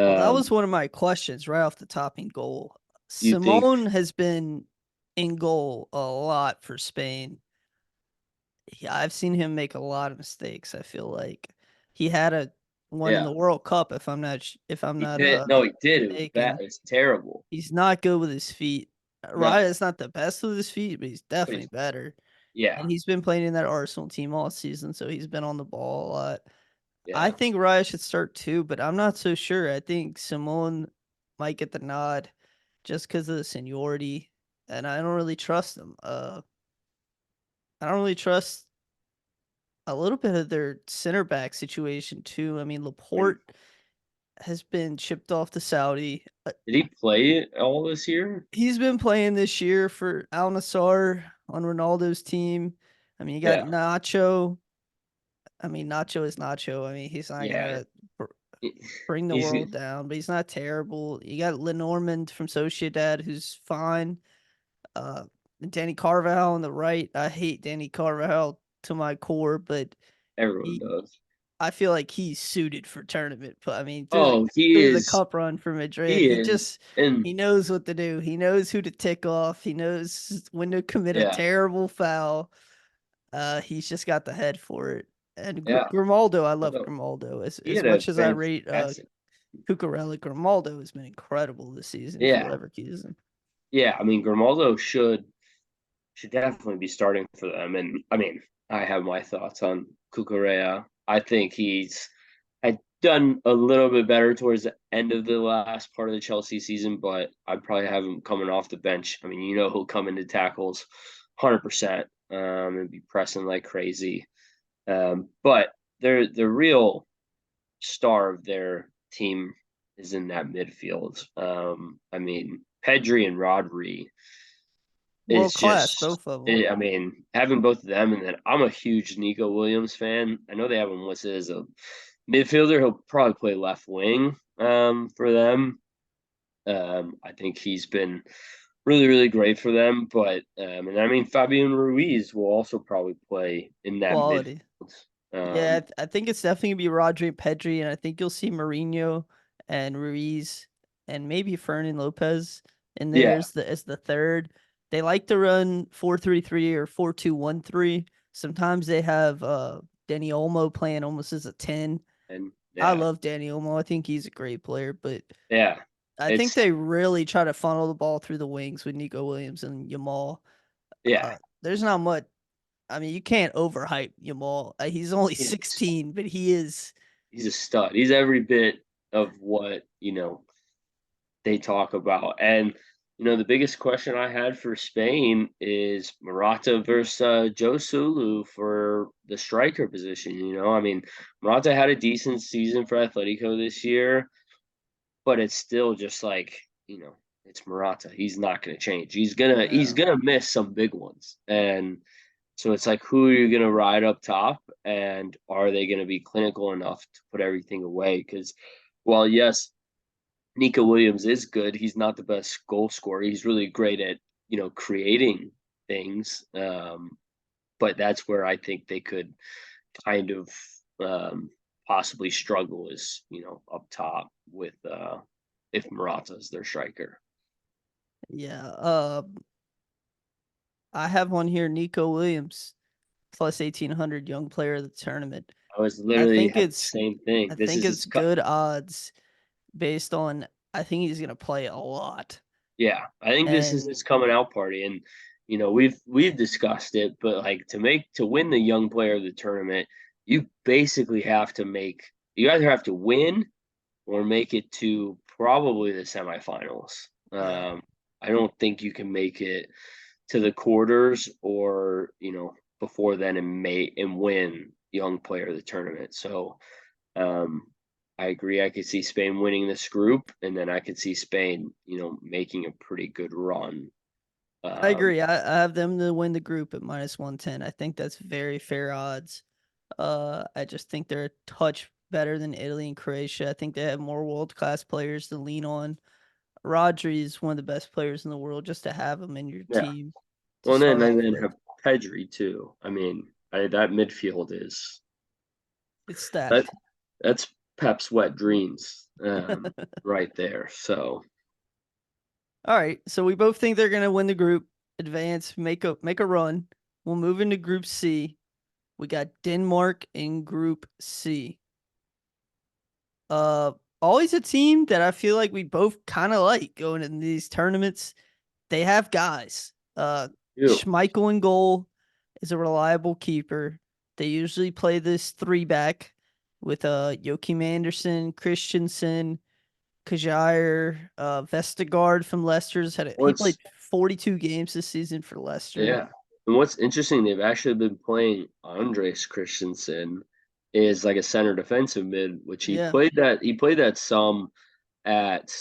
Well, that Um, was one of my questions right off the top in goal. you think, Simone has been in goal a lot for Spain. Yeah, I've seen him make a lot of mistakes. I feel like he had a one in yeah, the World Cup. If I'm he not did. No, he did. It was bad. mistaken, It's terrible. he's not good with his feet. Raya No, is not the best with his feet, but he's but definitely better. yeah, And he's been playing in that Arsenal team all season, so he's been on the ball a lot. I yeah. think Raya should start too, but I'm not so sure. I think Simone might get the nod just because of the seniority, and I don't really trust him. I don't really trust a little bit of their center back situation too. I mean, And Laporte has been shipped off to Saudi. did he play it all this year? He's been playing this year for Al Nassr on Ronaldo's team. I mean, you got Yeah, Nacho. I mean, Nacho is Nacho. I mean, he's not yeah. gonna bring the He's world down, but he's not terrible. You got Lenormand from Sociedad, who's fine. Uh, Danny Carvajal on the right. I hate Danny Carvajal to my core, but Everyone he does. I feel like he's suited for tournament. But I mean, Oh, he through the is. cup run for Madrid, He is. And he knows what to do. He knows who to tick off. He knows when to commit a yeah, terrible foul. He's just got the head for it. And yeah. Grimaldo, I love Although Grimaldo he as had a much as I rate fantastic. Cucurella. Grimaldo has been incredible this season for Yeah, Leverkusen. yeah. I mean, Grimaldo should definitely be starting for them. And I mean, I have my thoughts on Cucurella. I think he's had done a little bit better towards the end of the last part of the Chelsea season, but I'd probably have him coming off the bench. I mean, he'll come into tackles 100% and be pressing like crazy. But the real star of their team is in that midfield. I mean, Pedri and Rodri World is class, just. both of them. I mean, having both of them, and then I'm a huge Nico Williams fan. I know they have him listed as a midfielder. He'll probably play left wing for them. I think he's been really, really great for them. But and I mean, Fabian Ruiz will also probably play in that Quality. midfield. Yeah, Um, I think it's definitely gonna be Rodri and Pedri, and I think you'll see Mourinho and Ruiz and maybe Fernan Lopez in there yeah, as the third. They like to run 4-3-3 or 4-2-1-3. Sometimes they have Danny Olmo playing almost as a 10. and I yeah, love Danny Olmo. I think he's a great player, but yeah, I think it's they really try to funnel the ball through the wings with Nico Williams and Yamal. yeah. There's not much. I mean, you can't overhype Yamal. He's only He's 16, but he is. he's a stud. He's every bit of what they talk about. And the biggest question I had for Spain is Morata versus Joe Sulu for the striker position. I mean, Morata had a decent season for Atletico this year, but it's still just like it's Morata. He's not going to change. He's No. gonna miss some big ones, and so it's like, who are you going to ride up top, and are they going to be clinical enough to put everything away? Because, well, yes, Nico Williams is good. He's not the best goal scorer. He's really great at creating things. But that's where I think they could kind of um, possibly struggle is up top with if Morata's their striker. Yeah. I have one here, Nico Williams, plus 1800 young player of the tournament. I was I literally think had the it's same thing. I This think is it's good odds based on I think he's gonna play a lot. yeah. I think this is And his coming out party, and we've discussed it, but like to win the young player of the tournament, you basically have to you either have to win or make it to probably the semifinals. yeah. I don't think you can make it to the quarters or before then and win young player of the tournament. So um, I agree. I could see Spain winning this group, and then I could see Spain, making a pretty good run. I Um, agree. I have them to win the group at minus 110. I think that's very fair odds. I just think they're a touch better than Italy and Croatia. I think they have more world class players to lean on. Rodri is one of the best players in the world just to have him in your yeah. team to Well, start and off then with. have Pedri too. I mean, that midfield is It's that stacked. that's Pep's wet dreams right there. So All right, so we both think they're gonna win the group, advance, make a run. We'll move into Group C. We got Denmark in Group C. Uh, Always a team that I feel like we both kind of like going in these tournaments. They have guys. you, Schmeichel in goal is a reliable keeper. They usually play this three back with Joachim Anderson, Christensen, Kjaer, Vestergaard from Leicester's he played what's 42 games this season for Leicester. yeah, and what's interesting, they've actually been playing Andres Christensen is like a center defensive mid, which Yeah, he played that some at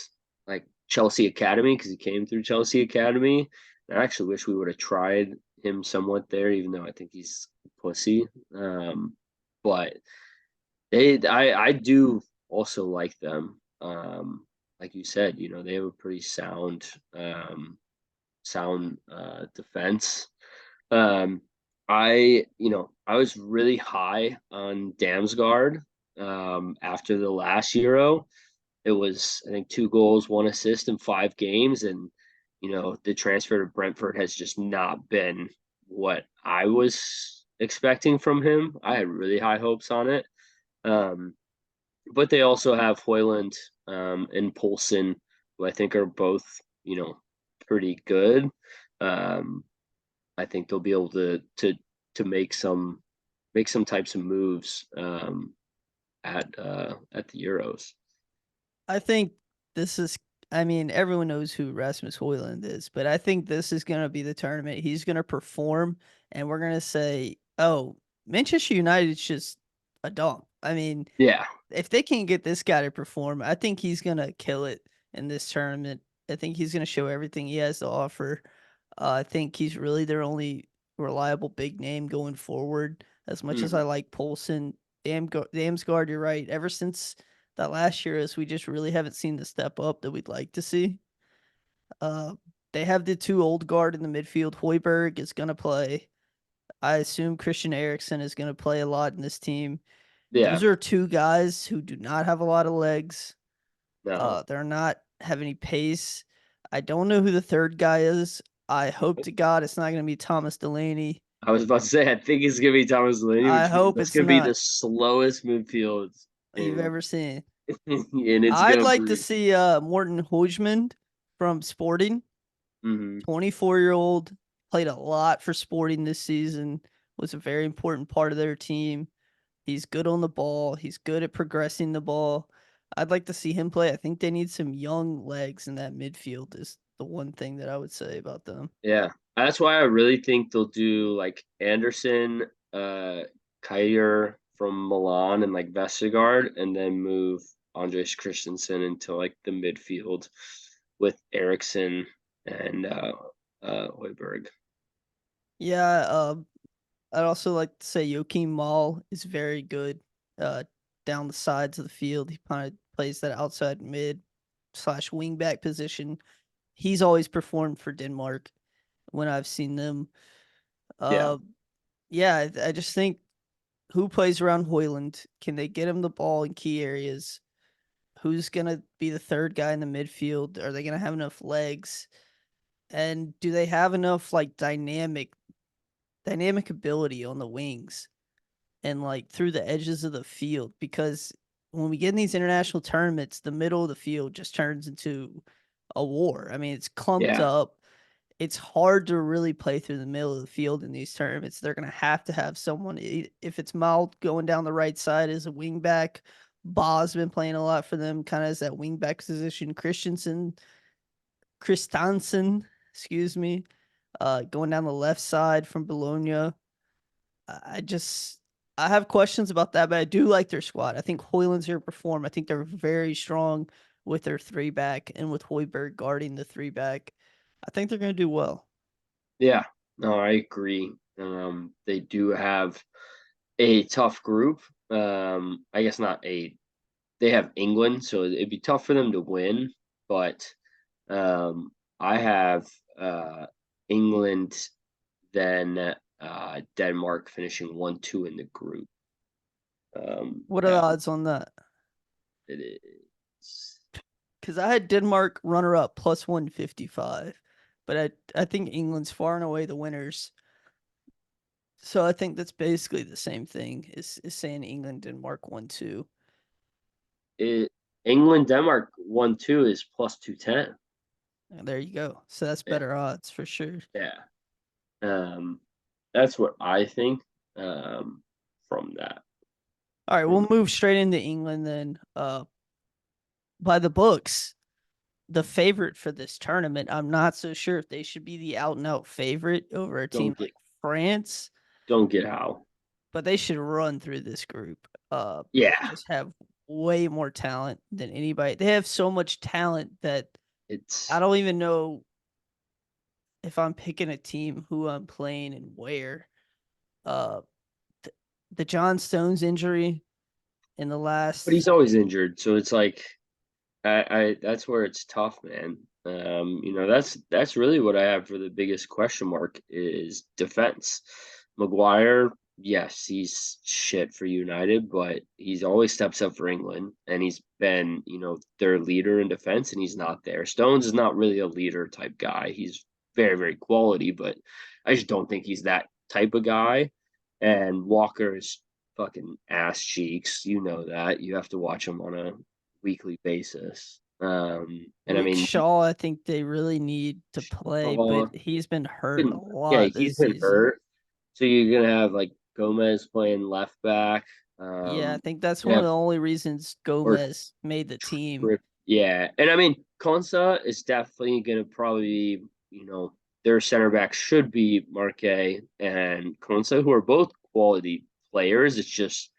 like Chelsea Academy because he came through Chelsea Academy. And I actually wish we would have tried him somewhat there, even though I think he's a pussy. But I do also like them. Like you said, they have a pretty sound sound defense. Um, I was really high on Damsgaard after the last Euro. It was, I think, 2 goals, 1 assist in 5 games, and the transfer to Brentford has just not been what I was expecting from him. I had really high hopes on it. Um, but they also have Hoyland and Poulsen, who I think are both, pretty good. Um, I think they'll be able to make some types of moves at the Euros. I think this is. I mean, everyone knows who Rasmus Hoyland is, but I think this is going to be the tournament. He's going to perform, and we're going to say, "Oh, Manchester United's just a dump." I mean, Yeah, if they can't get this guy to perform, I think he's going to kill it in this tournament. I think he's going to show everything he has to offer. I think he's really their only reliable big name going forward. As much as I mhm. like Polson, Damsgaard, you're right. Ever since that last year, is we just really haven't seen the step up that we'd like to see. Uh, they have the two old guard in the midfield. Hoiberg is going to play. I assume Christian Eriksen is going to play a lot in this team. Yeah, Those are two guys who do not have a lot of legs. no. They're not have any pace. I don't know who the third guy is. I hope to God it's not going to be Thomas Delaney. I was about to say I think it's gonna be Thomas Delaney, I which means hope that's it's gonna be the not slowest midfield you've in ever seen. and it's I'd gonna like to be see Morten Hoijmand from Sporting. mhm. 24-year-old, played a lot for Sporting this season, was a very important part of their team. He's good on the ball. He's good at progressing the ball. I'd like to see him play. I think they need some young legs in that midfield is the one thing that I would say about them. Yeah. That's why I really think they'll do like Anderson, Kyer from Milan and like Vestergaard, and then move Andres Christensen into like the midfield with Eriksson and Hoiberg. Yeah, I'd also like to say Joachim Mall is very good down the sides of the field. He kind of plays that outside mid slash wing back position. He's always performed for Denmark when I've seen them. Yeah. Uh, yeah, I just think who plays around Hoyland? Can they get him the ball in key areas? Who's gonna be the third guy in the midfield? Are they gonna have enough legs? And do they have enough like dynamic ability on the wings and like through the edges of the field? Because when we get in these international tournaments, the middle of the field just turns into a war. I mean, it's clumped Yeah. up. It's hard to really play through the middle of the field in these tournaments. They're going to have someone. If it's Mild going down the right side as a wing back, Ba's been playing a lot for them, kind of as that wing back position. Christensen, excuse me, going down the left side from Bologna. I just I have questions about that, but I do like their squad. I think Hoyland's here to perform. I think they're very strong with their three back and with Hoiberg guarding the three back. I think they're going to do well. Yeah. No, I agree. They do have a tough group. I guess not a they have England, so it'd be tough for them to win, but I have England, then Denmark finishing 1-2 in the group. What are the That odds on that? it is. Because I had Denmark runner up plus 155, but I think England's far and away the winners. So I think that's basically the same thing is saying England, Denmark 1-2. It England Denmark 1-2 is plus 210. And there you go. So that's Yeah, better odds for sure. yeah. Um, that's what I think. From that. All right, we'll From move straight into England then. By the books, the favorite for this tournament. I'm not so sure if they should be the out and out favorite over a team don't get like France, don't get how. but they should run through this group. They Yeah, just have way more talent than anybody. They have so much talent that I it's don't even know if I'm picking a team who I'm playing and where. Uh, th- the John Stones injury in the but he's last always injured, so it's like I that's where it's tough, man. That's really what I have for the biggest question mark is defense. Maguire, yes, he's shit for United, but he's always steps up for England, and he's been, their leader in defense, and he's not there. Stones is not really a leader type guy. He's very, very quality, but I just don't think he's that type of guy. And Walker is fucking ass cheeks. You know that. You have to watch him on a weekly basis. And I Luke mean, Shaw, I think they really need to play, but Shaw, he's been hurt a yeah, lot he's this been season. hurt. So you're gonna have like Gomez playing left back. Yeah, I think that's You one of have the only reasons or Gomez made the team. yeah, and I mean Konsa is definitely gonna probably be, their center back should be Marque and Konsa, who are both quality players. It's just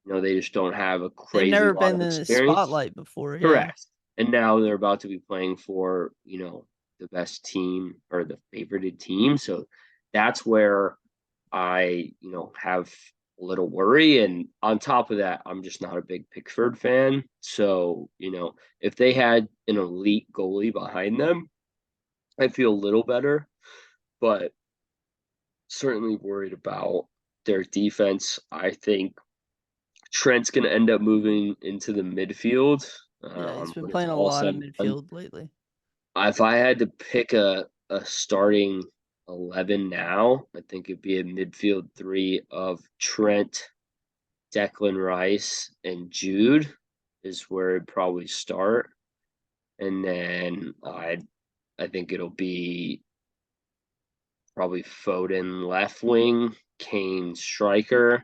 they just don't have a They've crazy never lot been of in the experience. spotlight before, yeah. Correct. And now they're about to be playing for, the best team or the favorited team. So that's where I, have a little worry. And on top of that, I'm just not a big Pickford fan. So, if they had an elite goalie behind them, I feel a little better, but certainly worried about their defense. I think Trent's going to end up moving into the midfield Yeah, he's been when it's playing a all lot said of and done. midfield lately. If I had to pick a starting 11 now, I think it'd be a midfield three of Trent, Declan Rice, and Jude is where it'd probably start. And then I think it'll be probably Foden left wing, Kane striker,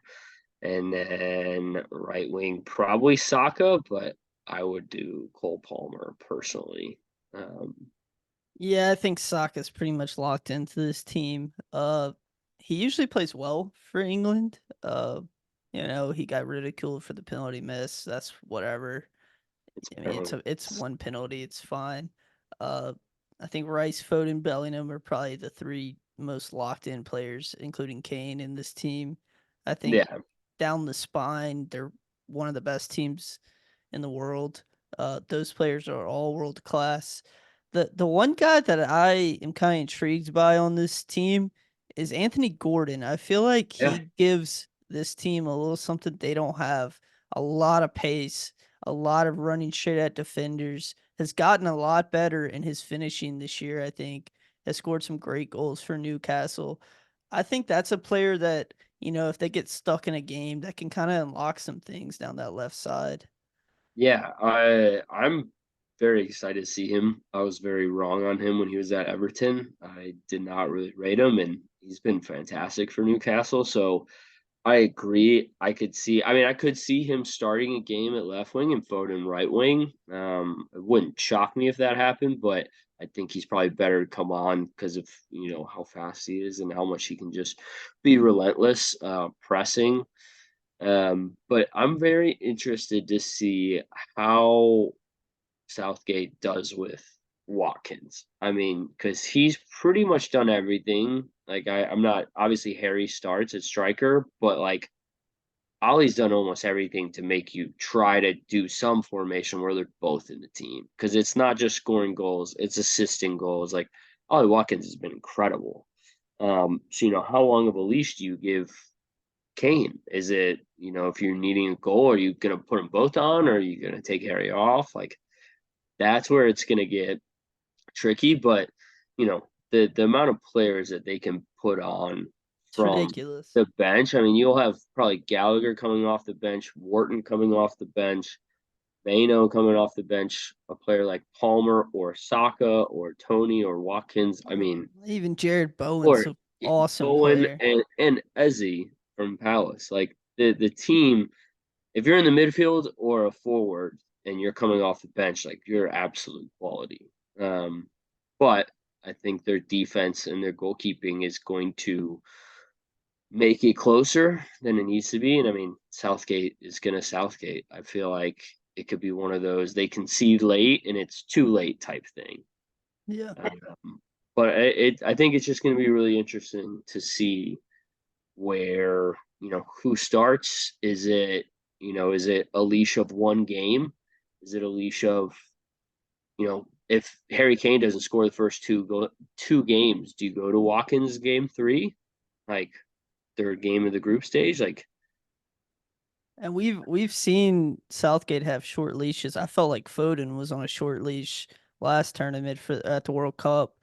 and then right wing probably Saka, but I would do Cole Palmer personally. Um, Yeah, I think Saka's pretty much locked into this team. He usually plays well for England. He got ridiculed for the penalty miss. That's whatever. it's I mean, apparently it's one penalty. It's fine. Uh, I think Rice, Foden, Bellingham are probably the three most locked in players, including Kane in this team. I think yeah, down the spine, they're one of the best teams in the world. Those players are all world class. The one guy that I am kind of intrigued by on this team is Anthony Gordon. I feel like yeah. he gives this team a little something they don't have. A lot of pace, a lot of running straight at defenders. Has gotten a lot better in his finishing this year, I think. Has scored some great goals for Newcastle. I think that's a player that, if they get stuck in a game, that can kind of unlock some things down that left side. Yeah, I'm very excited to see him. I was very wrong on him when he was at Everton. I did not really rate him, and he's been fantastic for Newcastle. So I agree. I could see him starting a game at left wing and Foden right wing. It wouldn't shock me if that happened, but I think he's probably better to come on because of how fast he is and how much he can just be relentless pressing. But I'm very interested to see how Southgate does with Watkins. I mean, because he's pretty much done everything. Like I'm not obviously Harry starts at striker, but like Ollie's done almost everything to make you try to do some formation where they're both in the team. Because it's not just scoring goals, it's assisting goals. Like Ollie Watkins has been incredible. So how long of a leash do you give Kane? Is it, if you're needing a goal, are you going to put them both on or are you going to take Harry off? Like, that's where it's going to get tricky. But, the amount of players that they can put on It's from ridiculous. the bench, I mean, you'll have probably Gallagher coming off the bench, Wharton coming off the bench, Mano coming off the bench, a player like Palmer or Saka or Tony or Watkins. I mean, Even Jared Bowen's or an awesome Bowen player. and Ezzy from Palace. Like the team, if you're in the midfield or a forward and you're coming off the bench, like you're absolute quality. But I think their defense and their goalkeeping is going to make it closer than it needs to be. And I mean, Southgate is going to Southgate. I feel like it could be one of those they concede late and it's too late type thing. Yeah. But I think it's just going to be really interesting to see where who starts. Is it a leash of one game? Is it a leash of if Harry Kane doesn't score the first two games, do you go to Watkins game 3, like third game of the group stage? Like, And we've seen Southgate have short leashes. I felt like Foden was on a short leash last tournament for at the World Cup.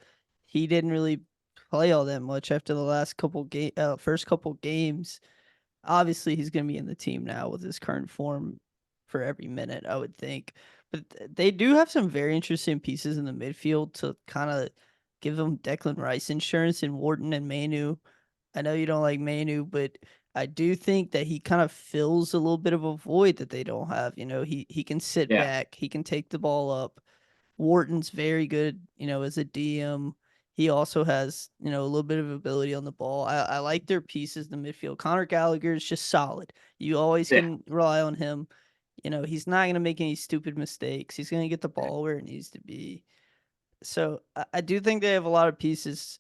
He didn't really play all that much after the first couple games. Obviously, he's going to be in the team now with his current form for every minute, I would think. But they do have some very interesting pieces in the midfield to kind of give them Declan Rice insurance in Wharton and Manu. I know you don't like Manu, but I do think that he kind of fills a little bit of a void that they don't have. He can sit yeah, back, he can take the ball up. Wharton's very good, as a DM. He also has, a little bit of ability on the ball. I like their pieces in the midfield. Conor Gallagher is just solid. You always yeah, can rely on him. He's not going to make any stupid mistakes. He's going to get the ball where it needs to be. So I do think they have a lot of pieces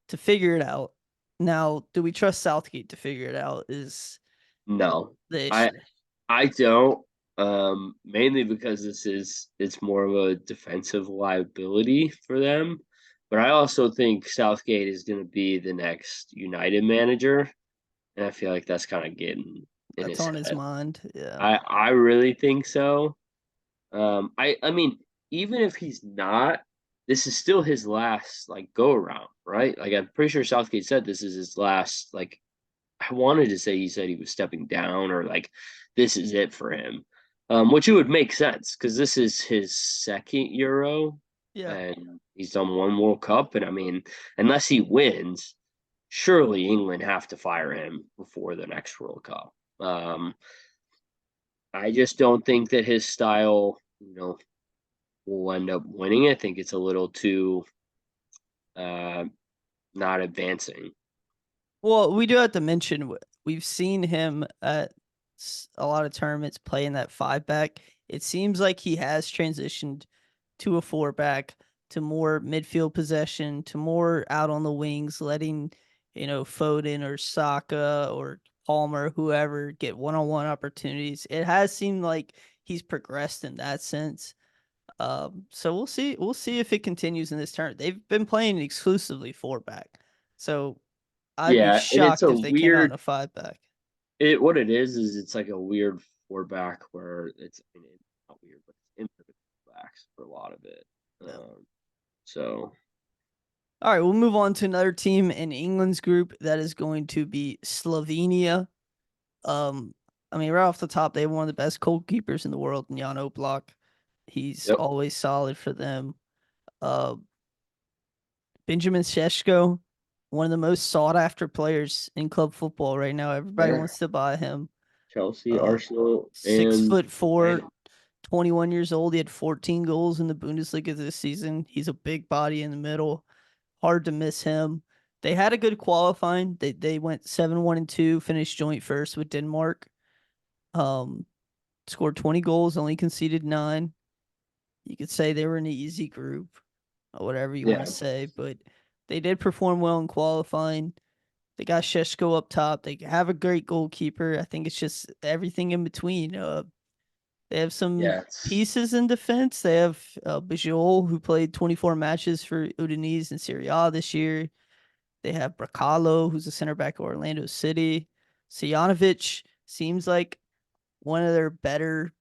to figure it out. Now, do we trust Southgate to figure it out? Is no, the I issue. I don't. Mainly because it's more of a defensive liability for them. But I also think Southgate is going to be the next United manager, and I feel like that's kind of getting in That's his on his head. mind. Yeah. I really think so. I mean, even if he's not, this is still his last like go around, right? Like I'm pretty sure Southgate said this is his last like I wanted to say he said he was stepping down or like this is it for him. Which it would make sense because this is his second Euro Yeah. and he's done one World Cup. And I mean, unless he wins, surely England have to fire him before the next World Cup. I just don't think that his style, will end up winning. I think it's a little too uh, not advancing. Well, we do have to mention we've seen him at a lot of tournaments playing that five back. It seems like he has transitioned to a four back, to more midfield possession, to more out on the wings, letting Foden or Saka or Palmer, whoever, get one-on-one opportunities. It has seemed like he's progressed in that sense. So we'll see. We'll see if it continues in this turn. They've been playing exclusively four back, so I'd be Yeah, and it's shocked a if they came out in weird a five back. it what it is it's like a weird four back where I mean, it's not weird, but it's infinite backs for a lot of it. Yeah. So All right, we'll move on to another team in England's group that is going to be Slovenia. Um, I mean, right off the top, they have one of the best goalkeepers in the world, in Jan Oblak. He's yep, always solid for them. Uh, Benjamin Šeško, one of the most sought after players in club football right now. Everybody yeah. wants to buy him. Chelsea, Uh, Arsenal, six and foot four, Man. 21 years old. He had 14 goals in the Bundesliga this season. He's a big body in the middle. Hard to miss him. They had a good qualifying. They went 7-1-2, finished joint first with Denmark. Um, Scored 20 goals, only conceded 9. You could say they were in an easy group or whatever you want to Yeah, say, but they did perform well in qualifying. They got Sheshko up top. They have a great goalkeeper. I think it's just everything in between. They have some yeah, it's pieces in defense. They have Bajol, who played 24 matches for Udinese and Serie A this year. They have Bracalo, who's a center back at Orlando City. Sijanovic seems like one of their better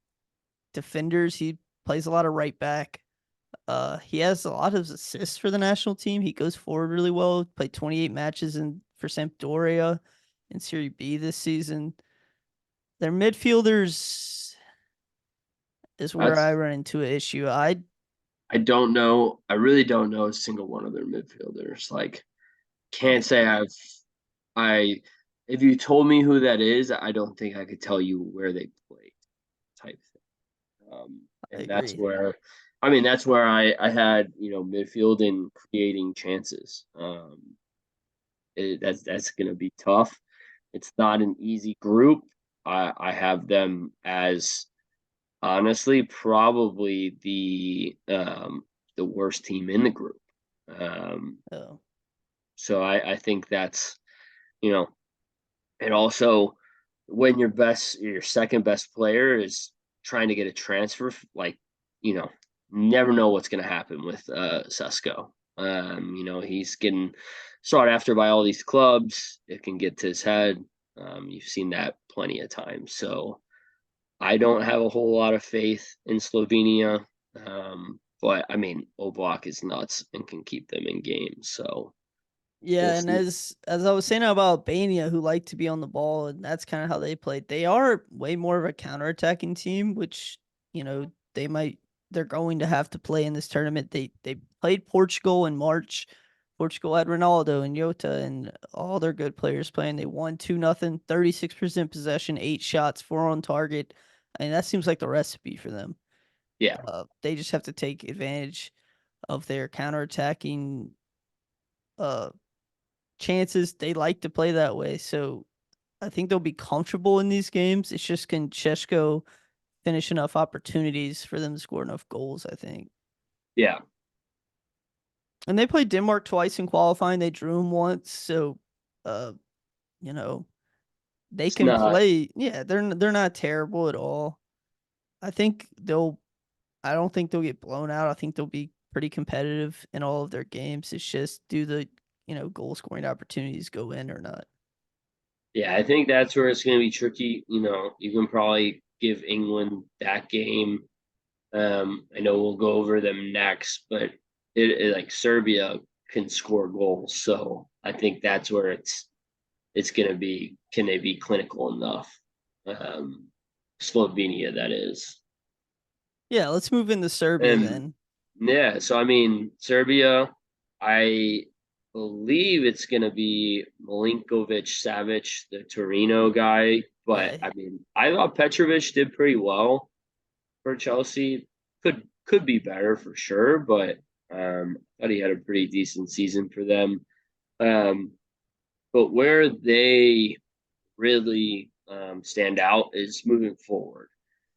defenders. He plays a lot of right back. He has a lot of assists for the national team. He goes forward really well. Played 28 matches for Sampdoria in Serie B this season. Their midfielders is where that's I run into an issue. I I don't know. I really don't know a single one of their midfielders. Like can't say I if you told me who that is, I don't think I could tell you where they played type thing. I And that's agree. where I mean that's where I had, midfield and creating chances. That's gonna be tough. It's not an easy group. I have them as honestly probably the worst team in the group. Um, Oh, so I think that's you know and also when your second best player is trying to get a transfer like you know never know what's going to happen with Sesko. He's getting sought after by all these clubs. It can get to his head. You've seen that plenty of times. So I don't have a whole lot of faith in Slovenia. But I mean, Oblak is nuts and can keep them in games. So we'll Yeah, and see. as I was saying about Albania, who like to be on the ball, and that's kind of how they played. They are way more of a counterattacking team, which they're going to have to play in this tournament. They played Portugal in March. Portugal had Ronaldo and Jota and all their good players playing. They won 2-0, 36% possession, 8 shots, 4 on target. I mean, that seems like the recipe for them. Yeah. They just have to take advantage of their counterattacking uh chances. They like to play that way. So I think they'll be comfortable in these games. It's just can Chesko finish enough opportunities for them to score enough goals, I think. Yeah. And they played Denmark twice in qualifying. They drew them once. So uh, you know, they It's can not. play. Yeah, they're not terrible at all. I think they'll I don't think they'll get blown out. I think they'll be pretty competitive in all of their games. It's just do the, goal scoring opportunities go in or not. Yeah, I think that's where it's going to be tricky. You can probably give England that game. I know we'll go over them next, but like Serbia can score goals, so I think that's where it's going to be. Can they be clinical enough? Um, Slovenia, that is. Yeah, let's move into Serbia And then. yeah, so I mean, Serbia, I believe it's going to be Milinkovic Savic, the Torino guy. But Yeah, I mean, I thought Petrovic did pretty well for Chelsea. Could be better for sure, but I thought he had a pretty decent season for them. Um, but where they really stand out is moving forward.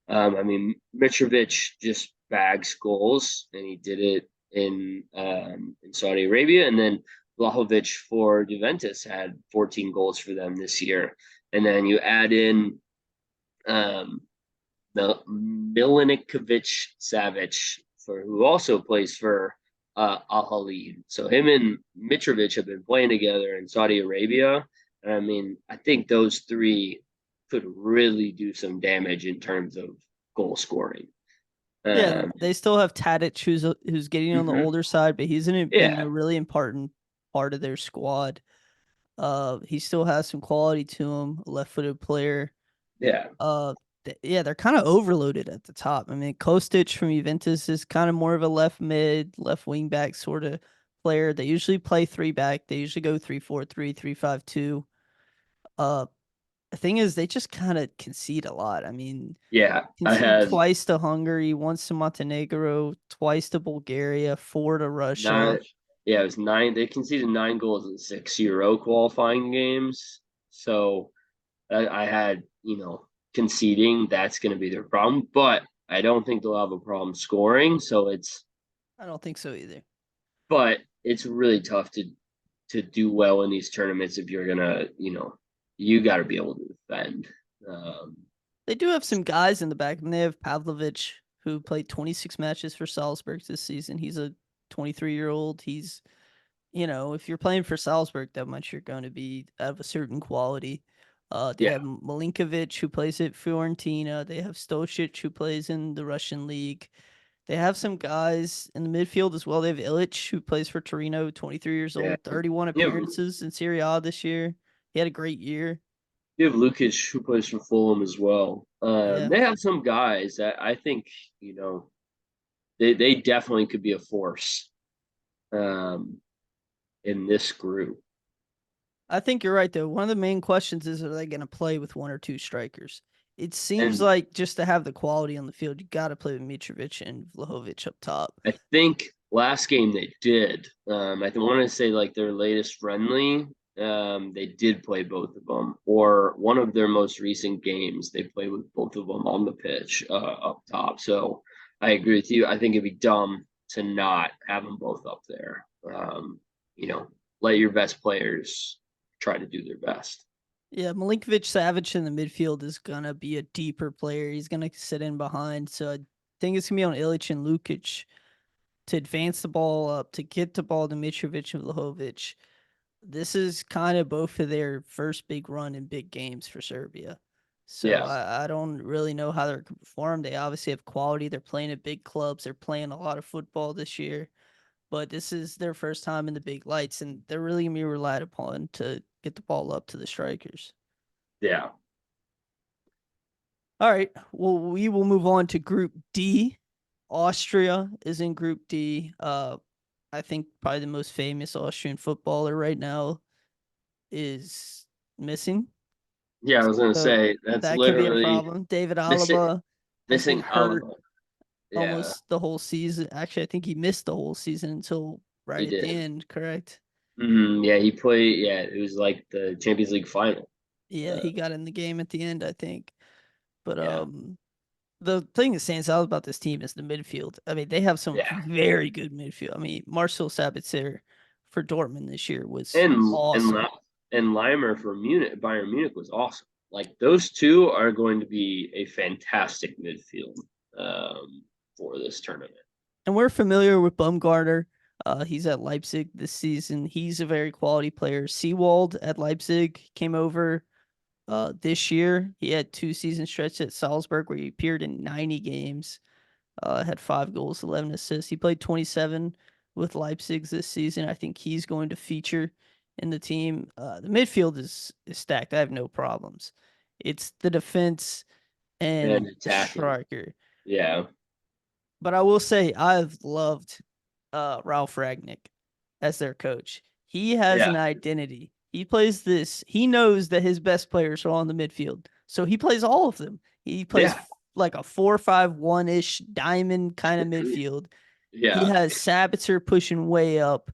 I mean, Mitrovic just bags goals, and he did it in Saudi Arabia, and then Vlahovic for Juventus had 14 goals for them this year, and then you add in um, Milinkovic Savic for who also plays for Al Hilal. So him and Mitrovic have been playing together in Saudi Arabia. And I mean, I think those three could really do some damage in terms of goal scoring. yeah, and Um, they still have Tadic, who's getting on the mhm. older side, but he's in Yeah, a really important part of their squad. He still has some quality to him, a left-footed player. yeah, Uh, yeah, they're kind of overloaded at the top. I mean, Kostic from Juventus is kind of more of a left mid, left wing back sort of player. They usually play three back. They usually go 3-4-3, 3-5-2. Uh, the thing is, they just kind of concede a lot. I mean, yeah. I concede had twice to Hungary, once to Montenegro, twice to Bulgaria, 4 to Russia. nine. Yeah, it was nine. They conceded 9 goals in 6 Euro qualifying games. So I had, conceding that's going to be their problem, but I don't think they'll have a problem scoring. I don't think so either. But it's really tough to do well in these tournaments if you're gonna, you got to be able to defend. Um, They do have some guys in the back, and they have Pavlovic, who played 26 matches for Salzburg this season. He's a 23-year-old. He's, if you're playing for Salzburg that much, you're going to be of a certain quality. They yeah, have Milinkovic, who plays at Fiorentina. They have Stosic, who plays in the Russian league. They have some guys in the midfield as well. They have Illich, who plays for Torino, 23 years yeah. old, 31 You have appearances in Serie A this year. He had a great year. you have Lukic who plays for Fulham as well. Yeah. They have some guys that I think they definitely could be a force um, in this group. I think you're right though. One of the main questions is, are they going to play with one or two strikers? It seems And like just to have the quality on the field, you got to play with Mitrovic and Vlahovic up top. I think last game they did. I want to say like their latest friendly. They did play both of them, or one of their most recent games. They played with both of them on the pitch up top. So I agree with you. I think it'd be dumb to not have them both up there. You know, let your best players try to do their best. Yeah, Milinkovic Savic in the midfield is gonna be a deeper player. He's gonna sit in behind, so think it's gonna be on Illich and Lukic to advance the ball up, to get the ball to Mitrovic and Vlahovic. This is kind of both of their first big run in big games for Serbia. So Yeah. I don't really know how they're going to perform. They obviously have quality. They're playing at big clubs. They're playing a lot of football this year. But this is their first time in the big lights, and they're really going to be relied upon to get the ball up to the strikers. Yeah. All right. Well, we will move on to Group D. Austria is in Group D. I think probably the most famous Austrian footballer right now is missing. Yeah, I was gonna So say that's that could be a literally problem. David missing Alaba has been missing hurt Alaba. Yeah, almost the whole season. Actually, I think he missed the whole season until he right at the did. end, correct? Yeah, he played. Yeah, it was like the Champions League final. Yeah, Uh, he got in the game at the end, I think. But yeah, the thing that stands out about this team is the midfield. I mean, they have some yeah, very good midfield. I mean, Marcel Sabitzer for Dortmund this year was and and awesome. La- and Leimer for Munich, Bayern Munich was awesome. Like those two are going to be a fantastic midfield um, for this tournament. And we're familiar with Baumgartner. He's at Leipzig this season. He's a very quality player. Seawald at Leipzig came over this year. He had 2 season stretch at Salzburg where he appeared in 90 games, had 5 goals, 11 assists. He played 27 with Leipzig this season. I think he's going to feature in the team. The midfield is stacked. I have no problems. It's the defense And and the attacking. striker. Yeah, But I will say I've loved Ralph Ragnick as their coach. He has yeah, an identity. He plays this. He knows that his best players are on the midfield, so he plays all of them. He plays yeah, like a 4-5-1 ish diamond kind of midfield. He yeah, has Sabitzer pushing way up.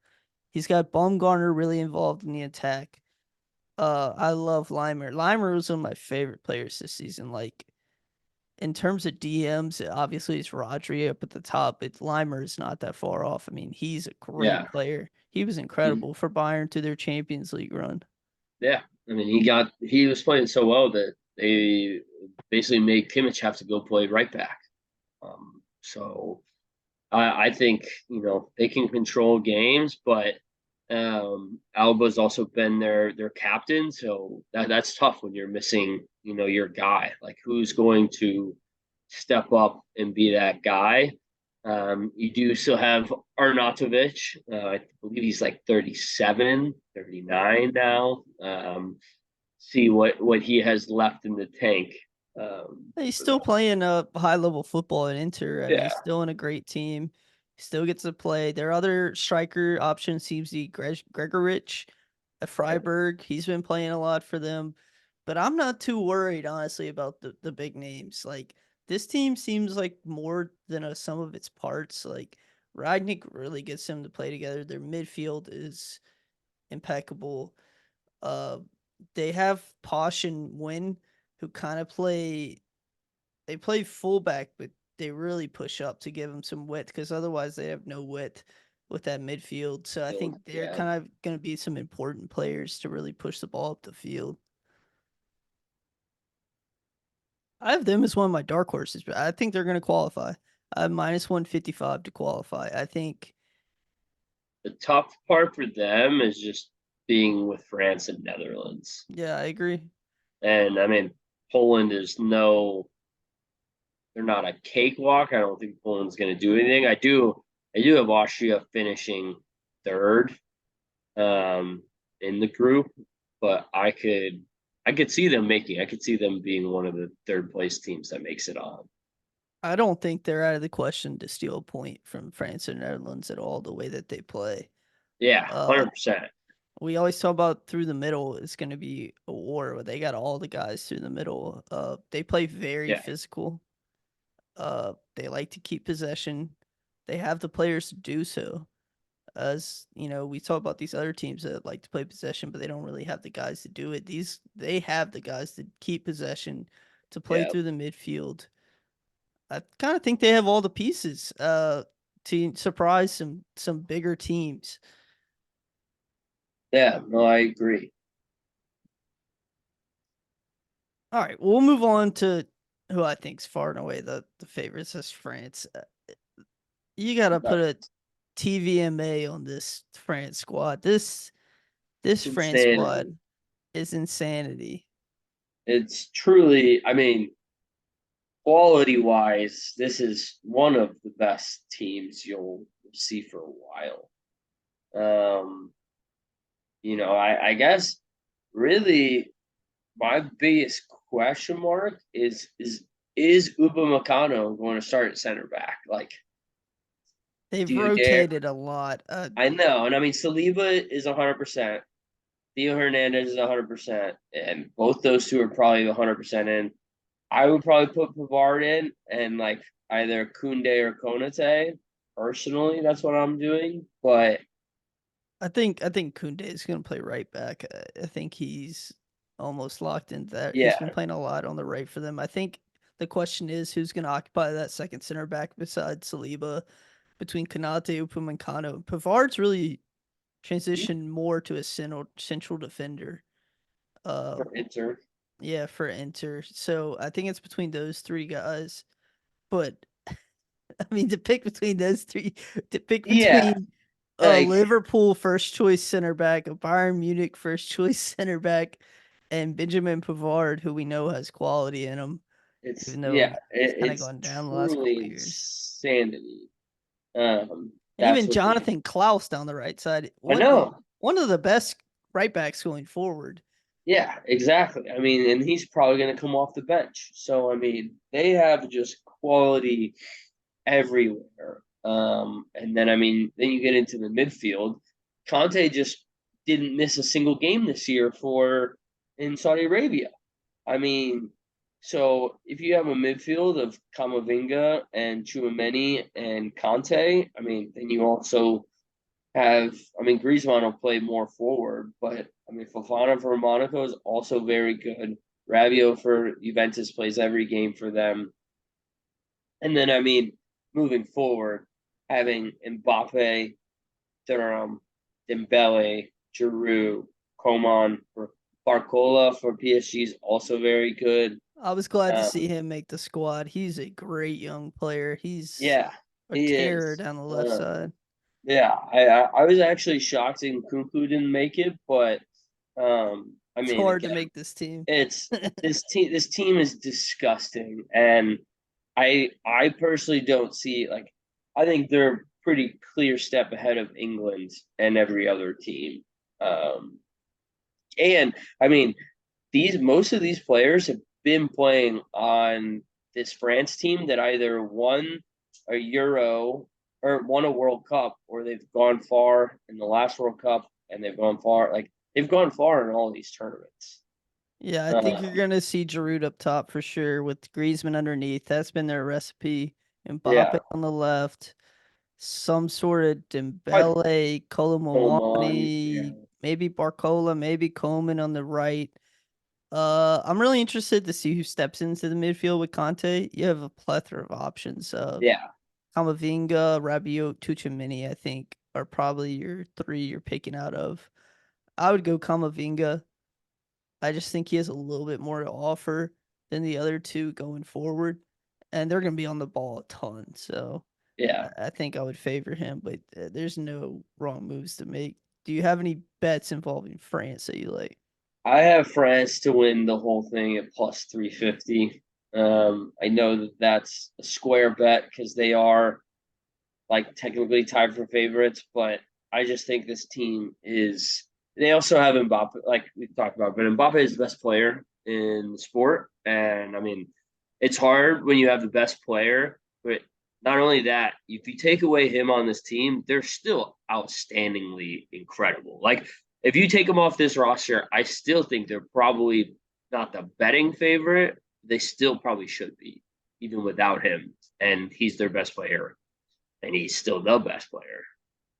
He's got Baumgartner really involved in the attack. I love Limer. Limer was one of my favorite players this season. Like in terms of DMs, obviously it's Rodri up at the top, but Limer is not that far off. I mean, he's a great yeah. player. He was He, incredible for Bayern to their Champions League run. yeah. I mean, he was playing so well that they basically made Kimmich have to go play right back. So I think they can control games, but Alba's also been their captain, so that's tough when you're missing your guy. Like who's going to step up and be that guy? You do still have Arnautovic. I believe he's like 37, 39 now. See what he has left in the tank. He's For still that. playing a high level football at Inter. I mean, Yeah, he's still in a great team. He still gets to play. Their other striker option seems to be Gregorich at Freiburg. He's been playing a lot for them. But I'm not too worried, honestly, about the big names. Like, this team seems like more than a sum of its parts. Like, Ragnick really gets them to play together. Their midfield is impeccable. Uh, they have Posh and Win who kind of play fullback, but they really push up to give them some width because otherwise they have no width with that midfield. So I think they're yeah. kind of going to be some important players to really push the ball up the field. I have them as one of my dark horses, but I think they're going to qualify. I have minus 155 to qualify. I think, The tough part for them is just being with France and Netherlands. yeah, I agree. And I mean, Poland is they're not a cakewalk. I don't think Poland's going to do anything. I do have Austria finishing third in the group, but I could see them being one of the third place teams that makes it on. I don't think they're out of the question to steal a point from France and Netherlands at all, the way that they play. Yeah, Uh, 100%. we always talk about through the middle is going to be a war where they got all the guys through the middle. They play very Yeah, physical. They like to keep possession. They have the players to do so. As you know, we talk about these other teams that like to play possession, but they don't really have the guys to do it. They have the guys to keep possession, to play yeah, through the midfield. I kind of think they have all the pieces to surprise some bigger teams. yeah. No, I agree. All right, we'll move on to who I think's far and away the favorites is France. You got to put a TVMA on this France squad. This It's France insanity. squad is insanity. It's truly, I mean, quality wise, this is one of the best teams you'll see for a while. Um, I guess really my biggest question mark is Upamecano going to start at center back? Like, They've do you dare? rotated a lot. I know, and I mean Saliba is 100%. Theo Hernandez is 100%, and both those two are probably 100% in. I would probably put Pavard in and like either Kunde or Konate. Personally, that's what I'm doing. But I think Kunde is going to play right back. I think he's almost locked in there. He's been yeah, playing a lot on the right for them. I think the question is who's going to occupy that second center back besides Saliba between Kanate, Upamecano. Pavard's really transitioned more to a central defender. Uh, for Inter. yeah, for Inter. So I think it's between those three guys. But I mean, to pick between those three, to pick Yeah, between like Liverpool first choice center back, a Bayern Munich first choice center back, and Benjamin Pavard, who we know has quality in him, it's even though yeah, he's kind of it's gone down the last truly couple of years. insanity. And That's even what they. Jonathan Klaus down the right side, I know. one of the best right backs going forward. Yeah, exactly. I mean, and he's probably going to come off the bench. So I mean, they have just quality everywhere. And then I mean, then you get into the midfield. Conte just didn't miss a single game this year for in Saudi Arabia. I mean, so if you have a midfield of Camavinga and Chouameni and Conte, I mean, then you also have, I mean, Griezmann will play more forward, but I mean, Fofana for Monaco is also very good. Rabiot for Juventus plays every game for them. And then, I mean, moving forward, having Mbappe, Thuram, Dembele, Giroud, Coman for Barcola for PSG is also very good. I was glad to see Um, him make the squad. He's a great young player. He's yeah, a he terror is. down the left side. Yeah, I was actually shocked Nkunku didn't make it, but I It's mean, hard to again, make this team. it's this team is disgusting, and I personally don't see like I think they're a pretty clear step ahead of England and every other team. Um, and I mean, these most of these players have been playing on this France team that either won a Euro or won a World Cup, or they've gone far in the last World Cup, and they've gone far in all these tournaments. Yeah, I think you're Um, gonna see Giroud up top for sure with Griezmann underneath. That's been their recipe. Mbappe yeah, on the left, some sort of probably Dembele, Coman, yeah, Colomwani, maybe Barcola, maybe Coleman on the right. I'm really interested to see who steps into the midfield with Conte. You have a plethora of options. yeah. Camavinga, Rabiot, Tuchemini, I think are probably your three you're picking out of. I would go Camavinga. I just think he has a little bit more to offer than the other two going forward, and they're going to be on the ball a ton. So Yeah, I think I would favor him, but there's no wrong moves to make. Do you have any bets involving France that you like? I have France to win the whole thing at plus 350. I know that that's a square bet because they are like technically tied for favorites, but I just think this team is. They also have Mbappe, like we talked about, but Mbappe is the best player in the sport, and I mean, it's hard when you have the best player, but not only that, if you take away him on this team, they're still outstandingly incredible. Like if you take them off this roster, I still think they're probably not the betting favorite. They still probably should be, even without him, and he's their best player and he's still the best player.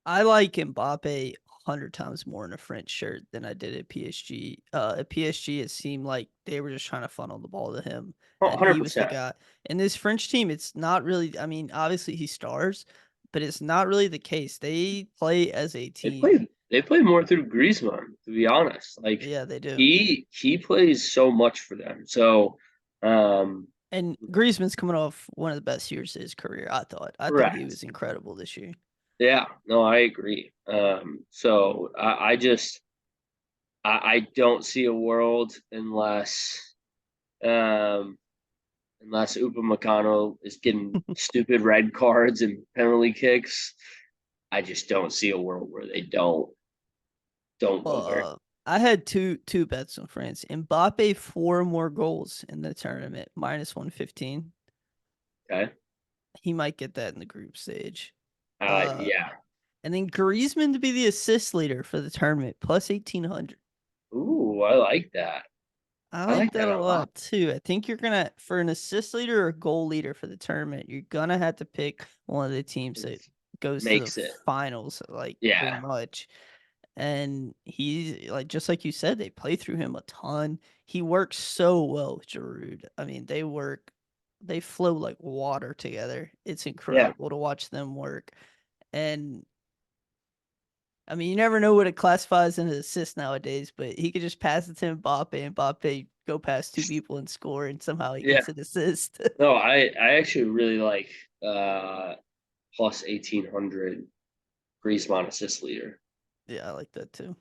I like Mbappe 100 times more in a French shirt than I did at PSG. At PSG, it seemed like they were just trying to funnel the ball to him, and he was the 100%. guy. In this French team, it's not really. I mean, obviously he stars, but it's not really the case. They play as a They team. play they play more through Griezmann, to be honest. Like Yeah, they do. he plays so much for them. So And Griezmann's coming off one of the best years of his career. I thought he Correct. was incredible this year. Yeah, no, I agree. So I just I don't see a world um unless Upamecano is getting stupid red cards and penalty kicks. I just don't see a world where they don't go there. I had two bets on France. Mbappe 4 more goals in the tournament, -115. Okay. He might get that in the group stage. Uh, Yeah. and then Griezmann to be the assist leader for the tournament, +1800. Ooh, I like that. I I like like that that a a lot. lot too. I think you're gonna for an assist leader or goal leader for the tournament, you're gonna have to pick one of the teams that It goes to the makes it. finals, like pretty Yeah. much. And he's like just like you said, they play through him a ton. He works so well with Giroud. I mean, they flow like water together. It's Yeah. incredible to watch them work. And I mean, you never know what it classifies as an assist nowadays, but he could just pass it to Mbappe, and Mbappe go past 2 people and score, and somehow he Yeah. gets an assist. No, I actually really like uh plus 1800 Griezmann assist leader. Yeah, I like that too.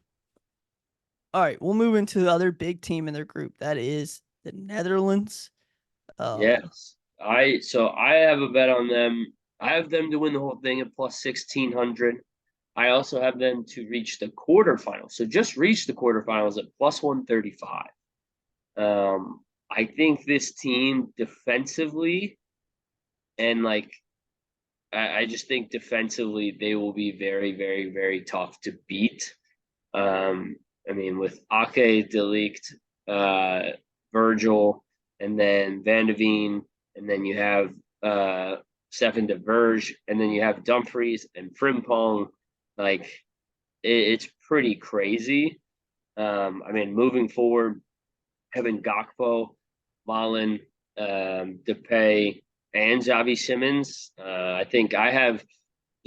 All right, we'll move into the other big team in their group. That is the Netherlands. Um, Yes. I have a bet on them. I have them to win the whole thing at plus 1600. I also have them to reach the quarterfinals. So just reach the quarterfinals at plus 135. I think this team defensively and I just think defensively they will be very, very, very tough to beat. I mean, with Ake, De Ligt, Virgil, and then Van de Veen, and then you have Stefan de Verge, and then you have Dumfries and Frimpong. Like, it's pretty crazy. I mean, moving forward, having Gakpo, Malin, Depay, and Xavi Simmons. I think I have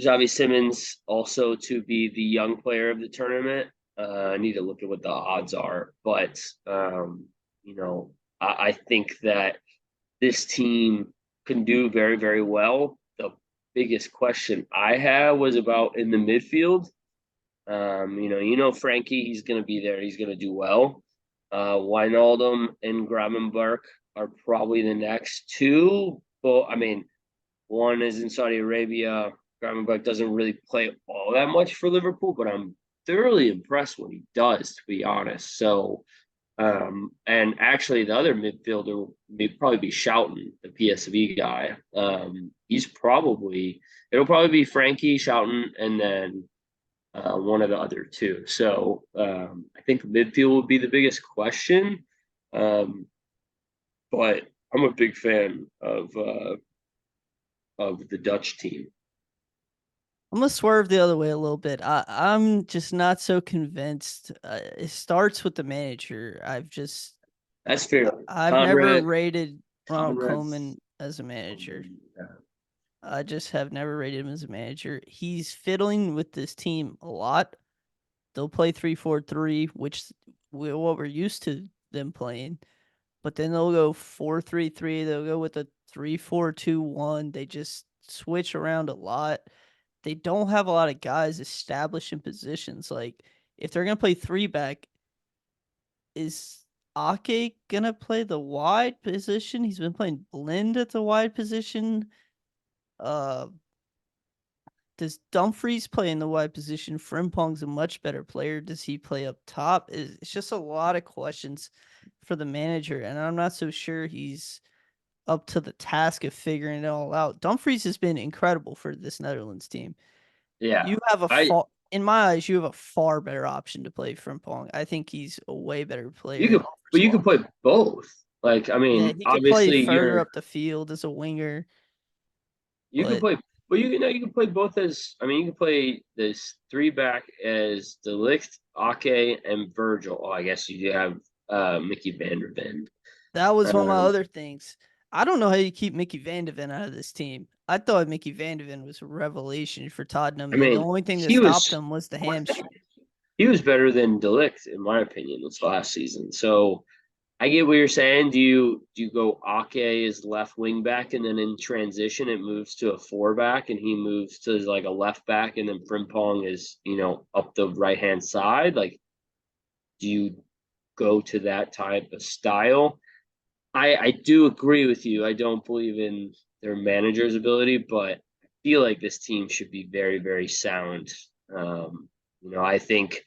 Xavi Simmons also to be the young player of the tournament. I need to look at what the odds are, but you know, I think that this team can do very, very well. The biggest question I had was about in the midfield. Frankie, he's going to be there. He's going to do well. Wijnaldum and Gravenberch are probably the next two. But I mean, one is in Saudi Arabia. Gravenberch doesn't really play all that much for Liverpool, but I'm thoroughly impressed when he does, to be honest. So, and actually, the other midfielder may probably be Schouten, the PSV guy. It'll probably be Frankie, Schouten, and then one of the other two. So I think midfield would be the biggest question. Um, but I'm a big fan of the Dutch team. I'm gonna swerve the other way a little bit. I'm just not so convinced. It starts with the manager. That's fair. I've never Conrad, rated Ronald Conrad's. Koeman as a manager. I just have never rated him as a manager. He's fiddling with this team a lot. They'll play 3-4-3, which what we're used to them playing. But then they'll go 4-3-3. They'll go with a 3-4-2-1. They just switch around a lot. They don't have a lot of guys established in positions. Like if they're gonna play three back, is Ake gonna play the wide position? He's been playing blend at the wide position. Uh, does Dumfries play in the wide position? Frimpong's a much better player. Does he play up top? It's just a lot of questions for the manager, and I'm not so sure he's up to the task of figuring it all out. Dumfries has been incredible for this Netherlands team. Yeah, You have a I far, in my eyes, you have a far better option to play Frimpong. I think he's a way better you player and could, but offers a you lot. could play both. Like, I Yeah, mean, he could play obviously further up the field as a winger, you could but play, but you can play both as. I mean, you can play this three back as De Ligt, Ake, and Virgil. Oh, I guess you do have Mickey Van der Ven. that was one of my Um, other things. I don't know how you keep Mickey Van de Ven out of this team. I thought Mickey Van de Ven was a revelation for Tottenham, I and the mean, only thing that he stopped was him was the hamstring. he was better than De Ligt in my opinion this last season. So I get what you're saying. Do you go Ake as left wing back and then in transition it moves to a four back and he moves to like a left back and then Frimpong is, up the right hand side? Like, do you go to that type of style? I do agree with you. I don't believe in their manager's ability, but I feel like this team should be very, very sound. I think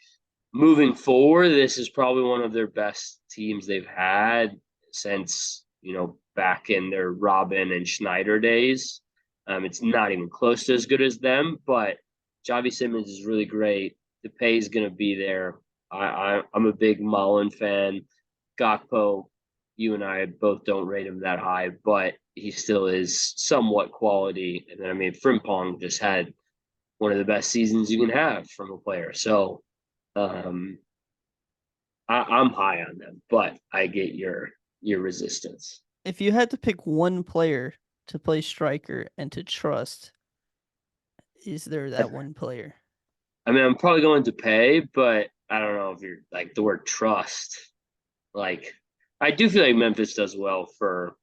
moving forward, this is probably one of their best teams they've had since, back in their Robin and Schneider days. It's not even close to as good as them, but Javi Simmons is really great. DePay is going to be there. I'm a big Mullen fan. Gakpo, you and I both don't rate him that high, but he still is somewhat quality. And then, I mean, Frimpong just had one of the best seasons you can have from a player. So, um, I'm high on them, but I get your resistance. If you had to pick one player to play striker and to trust, is there that one player? I mean, I'm probably going to pay, but I don't know if you're like the word trust. Like, I do feel like Memphis does well for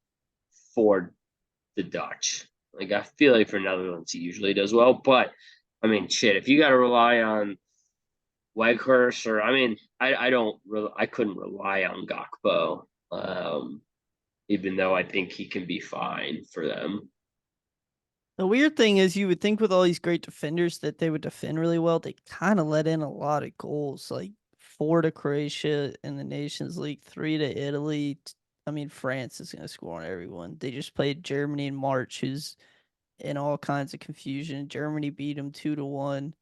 the Dutch. Like, I feel like for Netherlands he usually does well, but I mean, shit, if you got to rely on Weghorst or I mean, I couldn't rely on Gakpo. Even though I think he can be fine for them. The weird thing is, you would think with all these great defenders that they would defend really well. They kind of let in a lot of goals, like 4 to Croatia in the Nations League, 3 to Italy. I mean, France is going to score on everyone. They just played Germany in March, who's in all kinds of confusion. Germany beat them 2-1.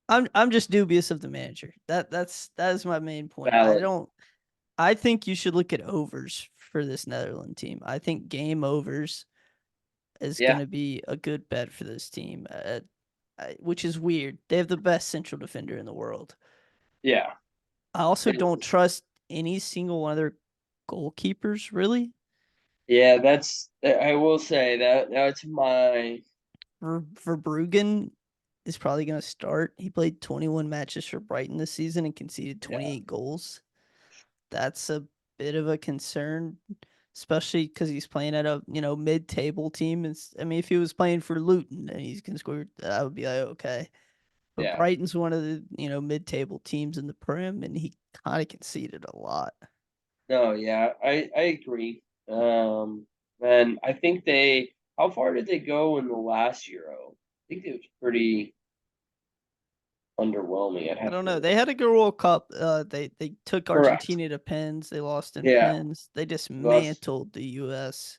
I'm just dubious of the manager. That is my main point. Valid. I think you should look at overs for this Netherlands team. I think game overs is going Yeah. to be a good bet for this team, which is weird. They have the best central defender in the world. Yeah. I also don't trust any single one of their goalkeepers, really. Yeah, I will say that's my Verbruggen is probably going to start. He played 21 matches for Brighton this season and conceded yeah. 28 goals. That's a bit of a concern, especially because he's playing at a mid-table team. And I mean, if he was playing for Luton and he's can score, I would be like, okay. But Yeah. Brighton's one of the mid-table teams in the Prem, and he kind of conceded a lot. No, yeah, I agree. And I think they how far did they go in the last Euro? I think it was pretty underwhelming. I'd I have don't know. to They had a good World Cup. They took correct. Argentina to pens. They lost in Yeah. pens. They Thus, dismantled the U.S.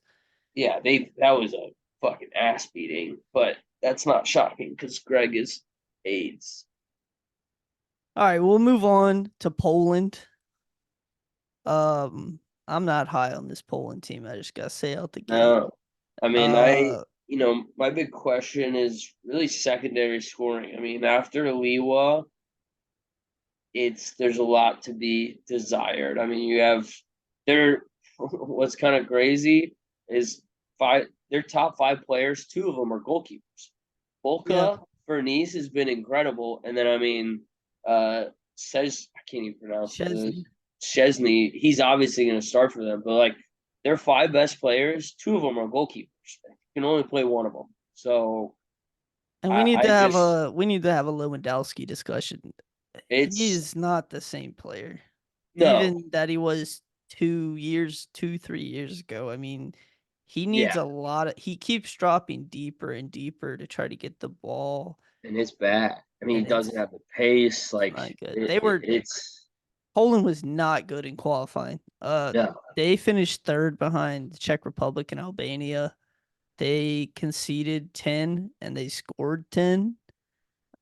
yeah, that was a fucking ass beating, but that's not shocking because Greg is AIDS. All right, we'll move on to Poland. Um, I'm not high on this Poland team. I just gotta say out the gate. No, I mean, Uh, my big question is really secondary scoring. I mean, after Liwa, there's a lot to be desired. I mean, you have their what's kind of crazy is their top five players, two of them are goalkeepers. yeah, Volka for Nice has been incredible, and then I mean, says I can't even pronounce the Chesney. Chesney. He's obviously going to start for them, but like their five best players, two of them are goalkeepers. You can only play one of them. So And I just we need to have a Lewandowski discussion. He it's is not the same player, no, even that he was 3 years ago. I mean, he needs yeah, a lot of. He keeps dropping deeper and deeper to try to get the ball, and it's bad. I mean, he and doesn't have the pace. it's Like not good. They were it's Poland was not good in qualifying. no, They finished third behind the Czech Republic and Albania. They conceded 10 and they scored 10.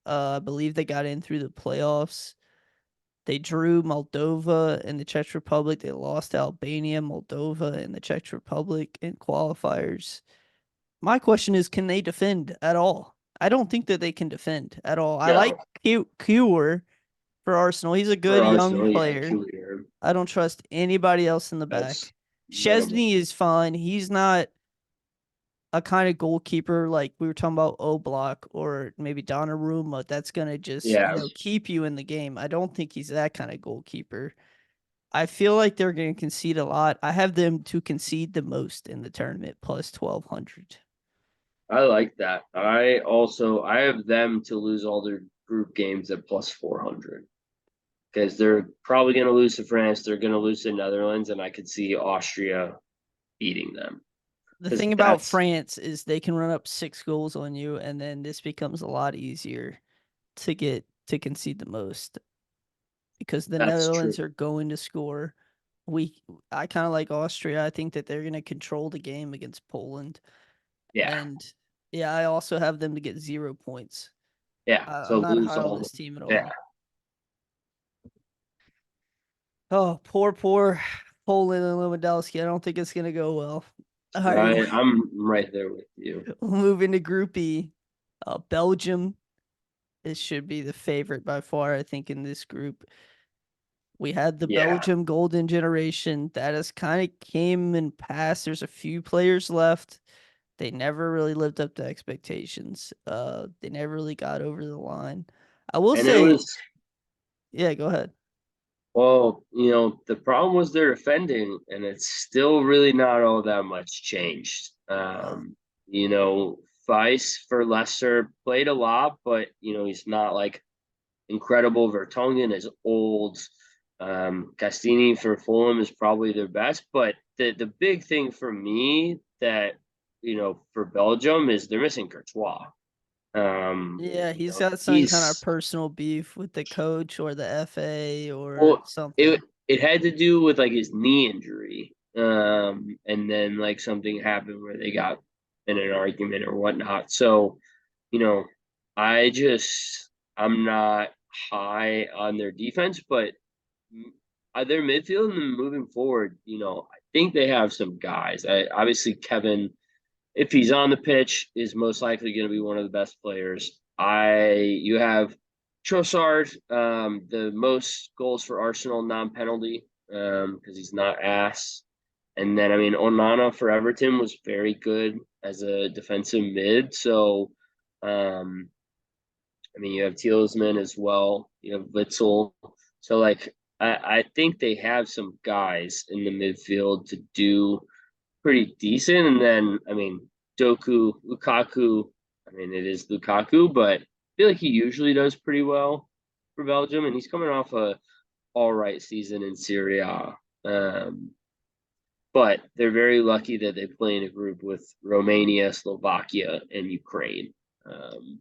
I believe they got in through the playoffs. They drew Moldova and the Czech Republic. They lost Albania, Moldova, and the Czech Republic in qualifiers. My question is, can they defend at all? I don't think that they can defend at all. I like no Kewar for Arsenal. He's a for good young Arsenal. Yeah, player. Kulier, I don't trust anybody else in the that's back. minimal. Chesney is fine. He's not a kind of goalkeeper like we were talking about Oblak or maybe Donnarumma that's gonna just Yeah, keep you in the game. I don't think he's that kind of goalkeeper. I feel like they're going to concede a lot. I have them to concede the most in the tournament, plus 1,200. I like that. I have them to lose all their group games at plus 400 because they're probably going to lose to France. They're going to lose to Netherlands, and I could see Austria beating them The because thing about that's France is they can run up 6 goals on you, and then this becomes a lot easier to concede the most because the that's true. Netherlands are going to score. We I kind of like Austria. I think that they're going to control the game against Poland, Yeah, and yeah, I also have them to get 0 points. yeah. I'm So not lose high on all. this team at Yeah, all. Oh, poor Poland and Lewandowski. I don't think it's gonna go well. All right, I'm right there with you. we'll move into Group E. Belgium. It should be the favorite by far, I think, in this group. We had the Yeah, Belgium golden generation that has kind of came and passed. There's a few players left. They never really lived up to expectations. They never really got over the line. I will and it say, was yeah, go ahead. well, the problem was their defending, and it's still really not all that much changed. No. You know, Weiss for Leicester played a lot, but he's not like incredible. Vertonghen is old. Castini for Fulham is probably their best, but the big thing for me that for Belgium is they're missing Courtois. Yeah, he's You know, got some kind of he's personal beef with the coach or the FA or well, it something. it had to do with like his knee injury. And then like something happened where they got in an argument or whatnot. So, you know, I just I'm not high on their defense, but their midfield and moving forward, I think they have some guys. Obviously Kevin, if he's on the pitch, is most likely going to be one of the best players. You have Trossard, the most goals for Arsenal non-penalty, because he's not ass. And then I mean Onana for Everton was very good as a defensive mid. So I mean you have Tielemans as well. You have Witzel. So like I think they have some guys in the midfield to do pretty decent. And then, I mean, Lukaku, I mean, it is Lukaku, but I feel like he usually does pretty well for Belgium, and he's coming off a all right season in Serie A. But they're very lucky that they play in a group with Romania, Slovakia, and Ukraine. Um,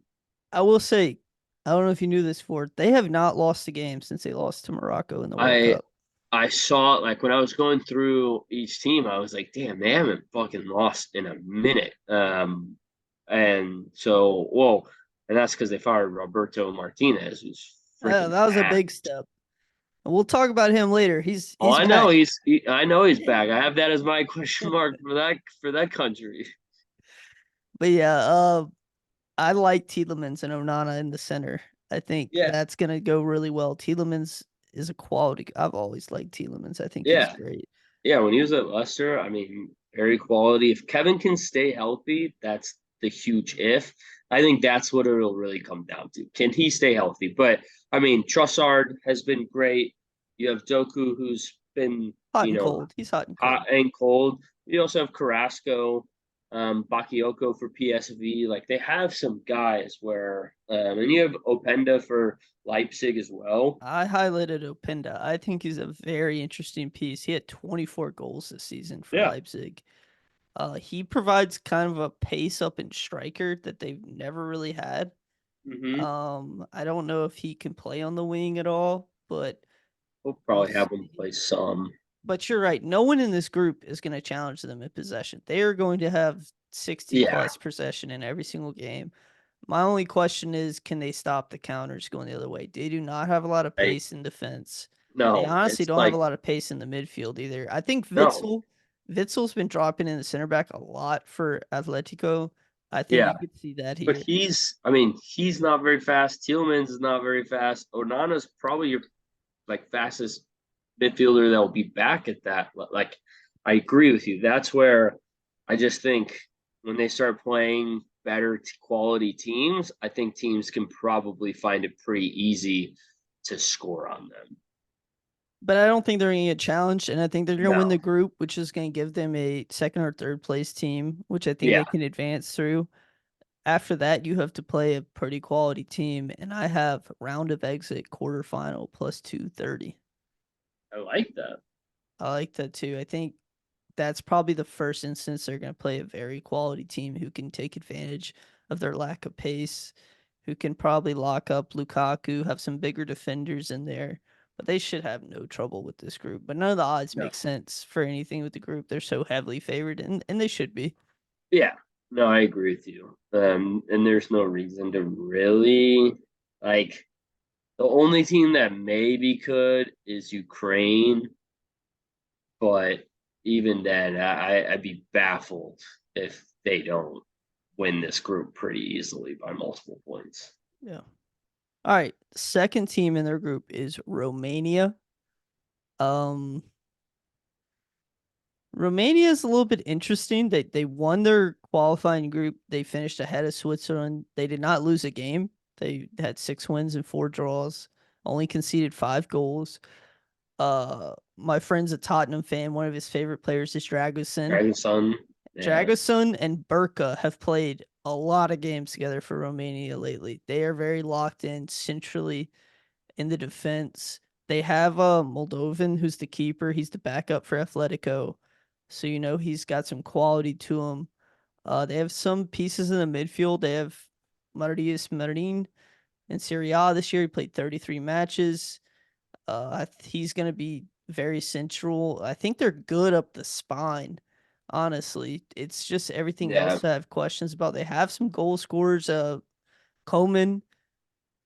I will say, I don't know if you knew this, Ford. They have not lost a game since they lost to Morocco in the World I Cup. I saw like when I was going through each team, I was like, damn, they haven't fucking lost in a minute. And so, whoa, and that's because they fired Roberto Martinez, who's freaking That was a ass. big step. We'll talk about him later. Oh, He's I know back. I know he's back. I have that as my question mark for that country. But yeah, I like Tielemans and Onana in the center. I think Yeah, that's gonna go really well. Tielemans is a quality. I've always liked Tielemans. I think he's yeah, great. yeah. When he was at Leicester, I mean, very quality. If Kevin can stay healthy, that's the huge if. I think that's what it'll really come down to. Can he stay healthy? But I mean, Trossard has been great. You have Doku, who's been, Hot and cold. He's hot and cold. hot and cold. You also have Carrasco, Bakayoko for PSV. Like they have some guys where, and you have Openda for Leipzig as well. I highlighted Openda. I think he's a very interesting piece. He had 24 goals this season for Yeah. Leipzig. He provides kind of a pace up and striker that they've never really had. Mm-hmm. I don't know if he can play on the wing at all, but We'll we'll probably have him see. play some. But you're right. No one in this group is going to challenge them in possession. They are going to have 60 Yeah. plus possession in every single game. My only question is, can they stop the counters going the other way? They do not have a lot of Right. pace in defense. They No, honestly it's don't have a like lot of pace in the midfield either. I think no. Witzel's been dropping in the center back a lot for Atletico. I think Yeah. you could see that But here. I mean, he's not very fast. Tielemans is not very fast. Onana's probably your like fastest midfielder that will be back at that. Like, I agree with you. That's where I just think when they start playing better quality teams, I think teams can probably find it pretty easy to score on them. But I don't think they're going to get challenged, and I think they're going to win No. the group, which is going to give them a second or third place team, which I think Yeah. they can advance through. After that, you have to play a pretty quality team, and I have round of exit quarterfinal plus 230. I like that. I like that too. I think that's probably the first instance they're going to play a very quality team who can take advantage of their lack of pace, who can probably lock up Lukaku, have some bigger defenders in there. But they should have no trouble with this group. But none of the odds No. make sense for anything with the group. They're so heavily favored, and they should be. Yeah. No, I agree with you. And there's no reason to really like the only team that maybe could is Ukraine, but even then, I'd be baffled if they don't win this group pretty easily by multiple points. Yeah. All right. Second team in their group is Romania. Um, Romania is a little bit interesting. They won their qualifying group. They finished ahead of Switzerland. They did not lose a game. They had 6 wins and 4 draws. Only conceded 5 goals. My friend's a Tottenham fan. One of his favorite players is Dragusin. Dragon Sun, yeah, Dragusin and Burka have played a lot of games together for Romania lately. They are very locked in centrally in the defense. They have a Moldovan who's the keeper. He's the backup for Atletico. So you know he's got some quality to him. They have some pieces in the midfield. They have Marius Marin in Serie A this year. He played 33 matches. He's going to be very central. I think they're good up the spine. Honestly, it's just everything yeah, else I have questions about. They have some goal scorers. Coleman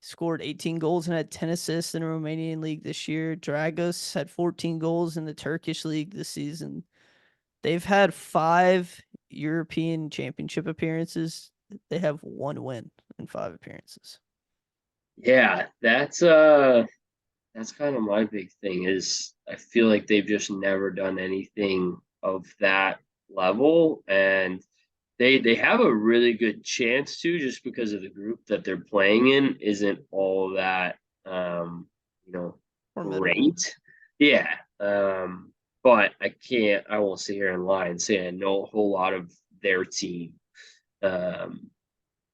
scored 18 goals and had 10 assists in the Romanian league this year. Dragos had 14 goals in the Turkish league this season. They've had 5 European Championship appearances. They have 1 win in 5 appearances. yeah. That's kind of my big thing is I feel like they've just never done anything of that level, and they have a really good chance to just because of the group that they're playing in isn't all that you know Formidable. great. Yeah. But I won't sit here and lie and say I know a whole lot of their team. Um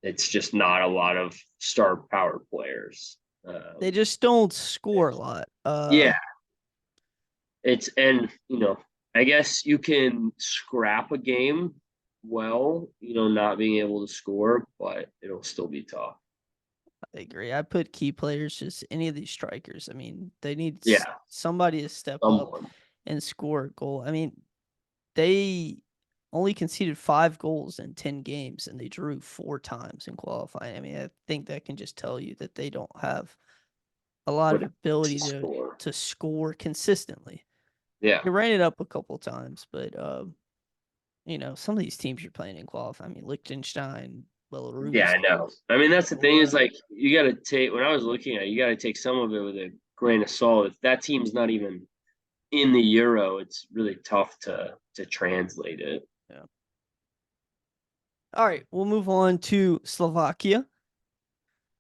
it's just not a lot of star power players. They just don't score a lot. Yeah, it's and I guess you can scrap a game well, not being able to score, but it'll still be tough. I agree. I put key players, just any of these strikers. I mean, they need Yeah, somebody to step up someone. and score a goal. I mean, they only conceded 5 goals in 10 games and they drew 4 times in qualifying. I mean, I think that can just tell you that they don't have a lot of But ability score. to score consistently. Yeah. They ran it up a couple times, but some of these teams you're playing in qualifying. I mean, Liechtenstein, Yeah, Belarus, I know. I mean, that's the thing is Andorra. like you got to take when I was looking at it, you got to take some of it with a grain of salt. If that team's not even in the Euro, it's really tough to translate it. Yeah. All right, we'll move on to Slovakia,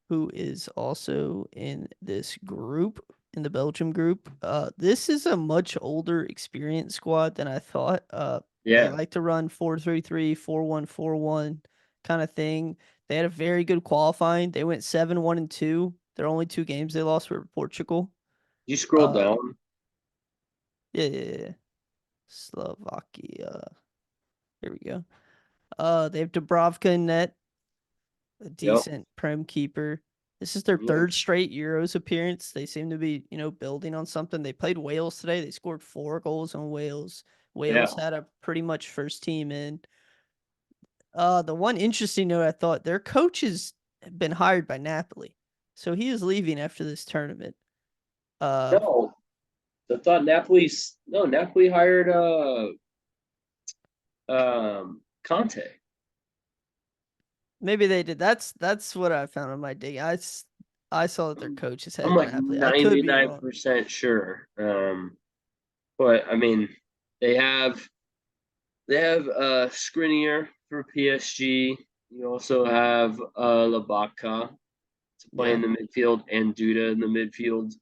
who is also in this group, in the Belgium group. This is a much older, experienced squad than I thought. They Yeah. like to run 4-3-3, 4-1-4-1 kind of thing. They had a very good qualifying. They went 7-1-2. Their only 2 games they lost were Portugal. You scroll Uh, down. yeah. Slovakia. Here we go. They have Dubravka in net, a Yep. decent prem keeper. This is their Yeah. third straight Euros appearance. They seem to be, building on something. They played Wales today. They scored 4 goals on Wales. Yeah. Wales had a pretty much first team in. The one interesting note I thought their coach has been hired by Napoli, so he is leaving after this tournament. Uh, No, I thought Napoli hired Conte. Maybe they did. That's what I found on my dig. I saw that their I'm, coach is I'm headed to like Napoli. I could be wrong. 99% sure. But I mean, they have Skriniar for PSG. You also have Labaka to play Yeah. in the midfield and Duda in the midfield.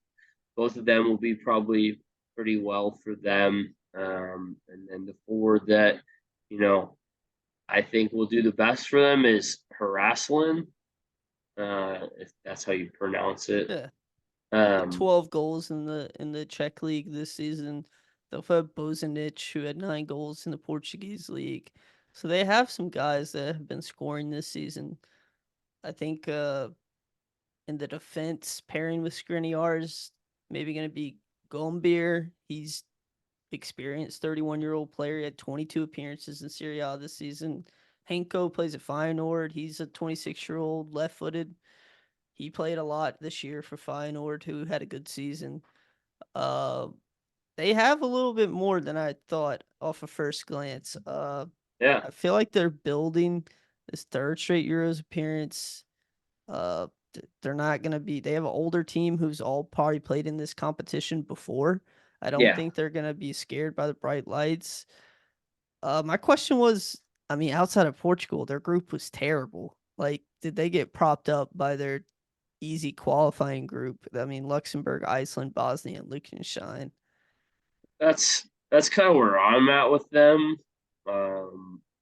Both of them will be probably pretty well for them. And then the forward that, you know, I think will do the best for them is Haraslin, if that's how you pronounce it. Yeah. Um, 12 goals in the Czech league this season. They'll have Bozanic, who had 9 goals in the Portuguese league. So they have some guys that have been scoring this season. I think in the defense, pairing with Skriniar is maybe going to be Gombeer. He's experienced 31-year-old player. He had 22 appearances in Serie A this season. Henko plays at Feyenoord. He's a 26-year-old left-footed. He played a lot this year for Feyenoord, who had a good season. Uh, they have a little bit more than I thought off of first glance. yeah, I feel like they're building this third straight Euros appearance. Uh, they're not gonna be. They have an older team who's all probably played in this competition before. I don't yeah. think they're gonna be scared by the bright lights. My question was, I mean, outside of Portugal, their group was terrible. Like, did they get propped up by their easy qualifying group? I mean, Luxembourg, Iceland, Bosnia, and Liechtenstein. That's kind of where I'm at with them.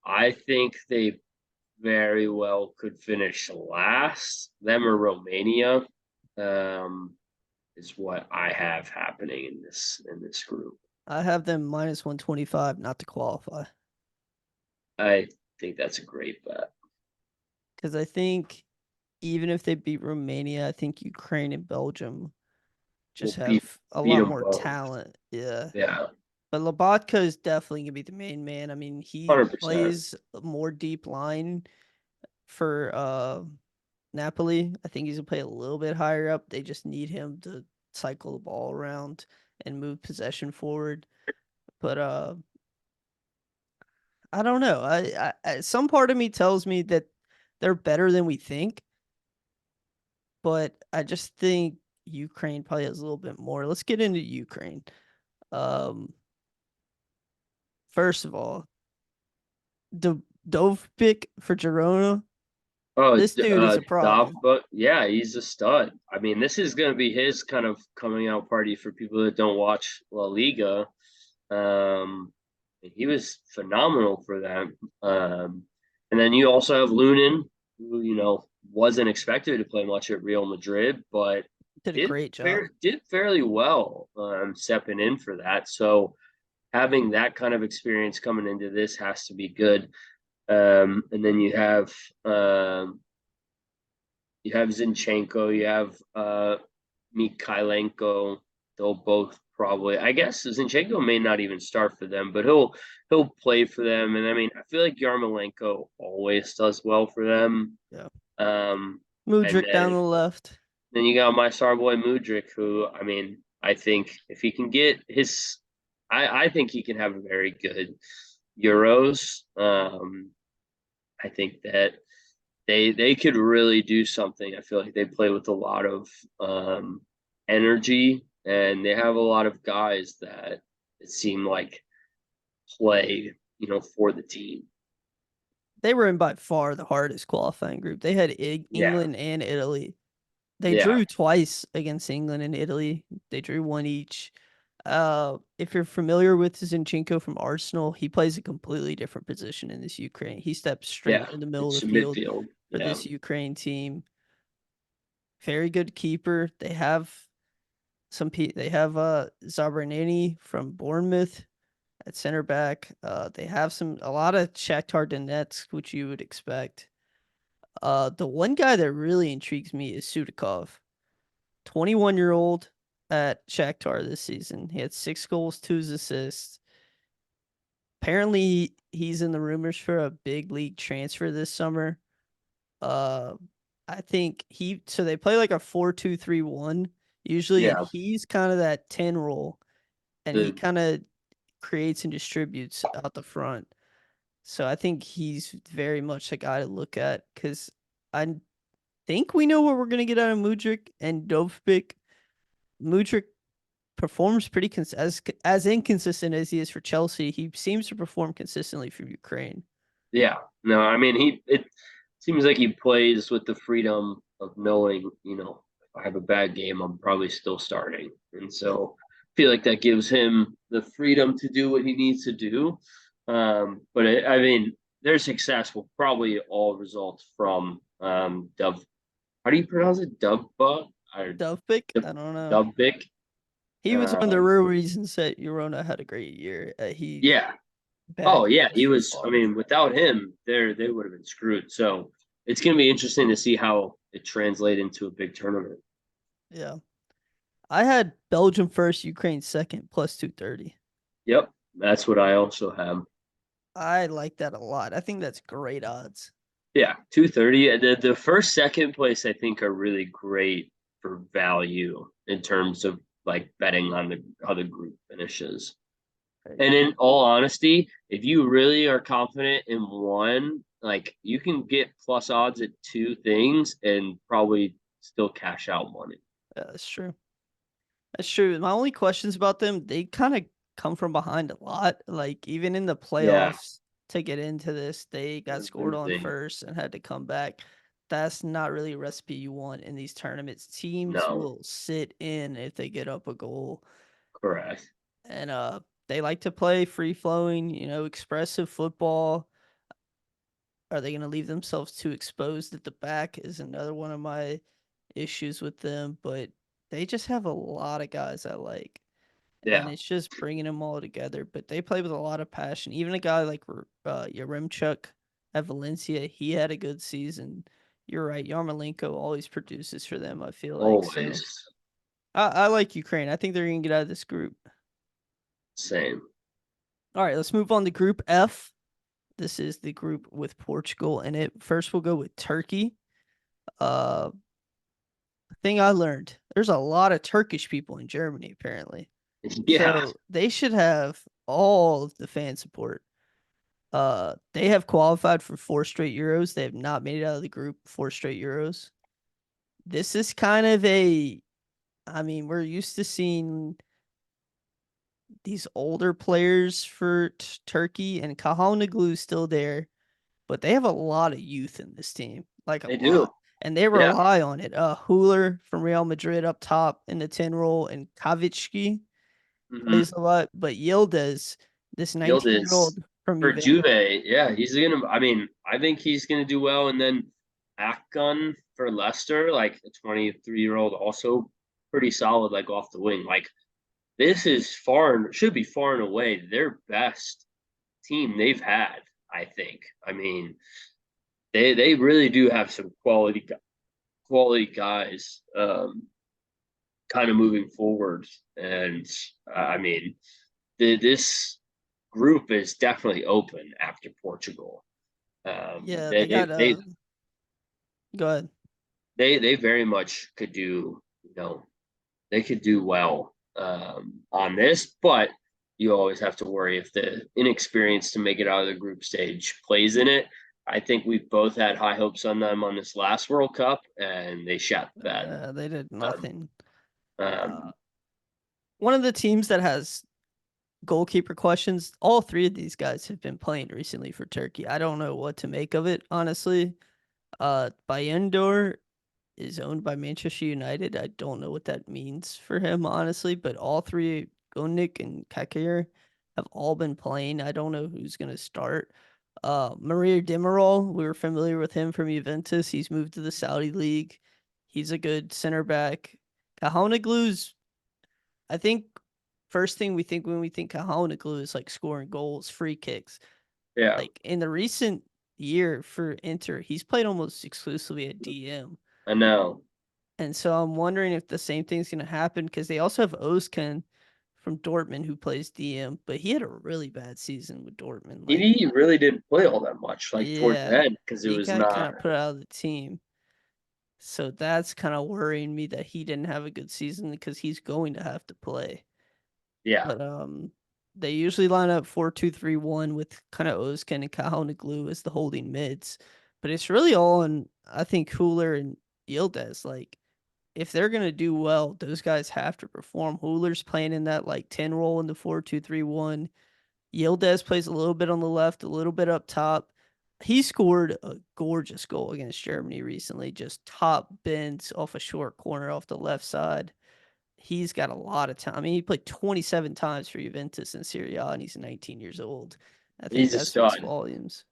I think they very well could finish last. Them or Romania, um, is what I have happening in this group. I have them minus 125 not to qualify I think that's a great bet. because I think even if they beat Romania, I think Ukraine and Belgium just We'll beat have a beat lot them more both. talent. Yeah. Yeah, But Lobotka is definitely going to be the main man. I mean, he 100%. plays a more deep line for Napoli. I think he's going to play a little bit higher up. They just need him to cycle the ball around and move possession forward. But I don't know. Some part of me tells me that they're better than we think, but I just think Ukraine probably has a little bit more. Let's get into Ukraine. Um, First of all, Dovbik for Girona. Oh, This dude is a problem. but yeah, he's a stud. I mean, this is going to be his kind of coming out party for people that don't watch La Liga. He was phenomenal for them. And then you also have Lunin, who wasn't expected to play much at Real Madrid, but Did a great job. did fairly well, stepping in for that. So having that kind of experience coming into this has to be good. And then you have Zinchenko, you have Mikhailenko. They'll both probably, I guess Zinchenko may not even start for them, but he'll play for them. And I mean, I feel like Yarmolenko always does well for them. Yeah. And Mudrik down the left. then you got my star boy Mudrik, who I mean, I think if he can get his, I think he can have a very good Euros. I think that they could really do something. I feel like they play with a lot of energy, and they have a lot of guys that it seem like play, for the team. They were in by far the hardest qualifying group. They had Yeah, England and Italy. They yeah, drew twice against England and Italy. They drew one each. If you're familiar with Zinchenko from Arsenal, he plays a completely different position in this Ukraine. He steps straight yeah. in the middle of It's the a field midfield. for Yeah, this Ukraine team. Very good keeper. They have they have Zabranini from Bournemouth at center back. They have a lot of Shakhtar Donetsk, which you would expect. The one guy that really intrigues me is Sudakov, 21-year-old at Shakhtar this season. He had 6 goals, 2 assists. Apparently, he's in the rumors for a big league transfer this summer. Uh, I think so they play like a 4-2-3-1 usually, and yeah. he's kind of that 10 role, and he The kind of creates and distributes out the front. So I think he's very much a guy to look at because I think we know what we're gonna get out of Mudrik and Dovbik. Mudrik performs pretty as inconsistent as he is for Chelsea. He seems to perform consistently for Ukraine. Yeah, no, I mean it seems like he plays with the freedom of knowing, if I have a bad game, I'm probably still starting. And Yeah. so feel like that gives him the freedom to do what he needs to do. But I mean, their success will probably all result from Dove. How do you pronounce it? Dovba or Dovbik, I don't know. Dubvik? He was one of the Um, real reasons that Urona had a great year. He yeah. Oh bagged yeah, most he was. I football. mean, without him, they would have been screwed. So it's going to be interesting to see how it translates into a big tournament. Yeah. I had Belgium first, Ukraine second, plus 230. Yep, that's what I also have. I like that a lot. I think that's great odds. Yeah, 230. The first, second place, I think, are really great for value in terms of like betting on the how the group finishes. Right. And in all honesty, if you really are confident in one, like you can get plus odds at two things and probably still cash out money. Yeah, that's true. That's true. My only questions about them, they kind of come from behind a lot. Like even in the Yeah, playoffs to get into this, they got that's scored on losing. first and had to come back. That's not really a recipe you want in these tournaments. Teams No, will sit in if they get up a goal. correct. And they like to play free flowing, expressive football. Are they going to leave themselves too exposed at the back is another one of my issues with them, but they just have a lot of guys I like. And Yeah. it's just bringing them all together. But they play with a lot of passion. Even a guy like Yaremchuk at Valencia, he had a good season. You're right. Yarmolenko always produces for them, I feel like. So Always. I like Ukraine. I think they're going to get out of this group. Same. All right, let's move on to Group F. This is the group with Portugal in it. First, we'll go with Turkey. Uh, thing I learned, there's a lot of Turkish people in Germany, apparently. Yeah. So they should have all of the fan support. They have qualified for 4 straight Euros. They have not made it out of the group 4 straight Euros. This is kind of I mean, we're used to seeing these older players for Turkey, and Kahanoglu is still there, but they have a lot of youth in this team, like a They do. lot, and they Yeah. rely on it. Huller from Real Madrid up top in the 10 role, and Kavicki plays Hmm. a lot, but Yildiz, this Yildiz 19-year-old from for Juventus. Juve. Yeah, he's gonna. I mean, I think he's gonna do well. And then Akgun for Leicester, like a 23-year-old, also pretty solid, like off the wing. Like this is should be far and away their best team they've had. I think. I mean, they really do have some quality guys. Kind of moving forward, and I mean, this group is definitely open after Portugal. Yeah, They, they they got they go ahead. they very much could do, they could do well on this, but you always have to worry if the inexperience to make it out of the group stage plays in it. I think we both had high hopes on them on this last World Cup, and they shot the bed. They did Um, nothing. Uh, um, one of the teams that has goalkeeper questions. All three of these guys have been playing recently for Turkey. I don't know what to make of it, honestly. Bayendor is owned by Manchester United. I don't know what that means for him, honestly, but all three, Gonik and Kakir, have all been playing. I don't know who's going to start. Maria Demiral, we were familiar with him from Juventus. He's moved to the Saudi League. He's a good center back. Kahonoglu's, I think, first thing we think when we think Kahonoglu is like scoring goals, free kicks. yeah, Like in the recent year for Inter, he's played almost exclusively at DM. I know. And so I'm wondering if the same thing's going to happen because they also have Özkan from Dortmund who plays DM, but he had a really bad season with Dortmund. Like, He really didn't play all that much, like towards the yeah, end, because it he was got kind not. of put out of the team. So that's kind of worrying me that he didn't have a good season because he's going to have to play. Yeah, But they usually line up 4-2-3-1 with kind of Özkan and Kahonoglu as the holding mids. But it's really all on, I think, Huller and Yildiz. Like, if they're gonna do well, those guys have to perform. Huller's playing in that like 10 role in the 4-2-3-1. Yildiz plays a little bit on the left, a little bit up top. He scored a gorgeous goal against Germany recently, just top bends off a short corner off the left side. he's got a lot of time. I mean, he played 27 times for Juventus and Serie A, and he's 19 years old. I think He's a that speaks stud. volumes.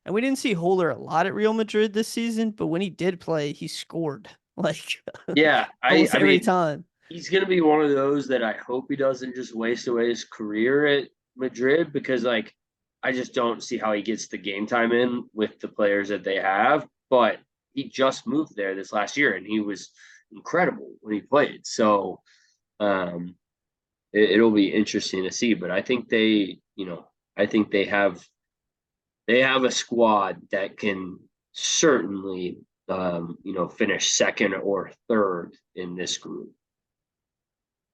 And we didn't see Holler a lot at Real Madrid this season, but when he did play, he scored like Yeah, almost I every mean, time. he's going to be one of those that I hope he doesn't just waste away his career at Madrid because, like, I just don't see how he gets the game time in with the players that they have. But he just moved there this last year and he was incredible when he played. So um, it'll be interesting to see. But I think I think they have a squad that can certainly, finish second or third in this group.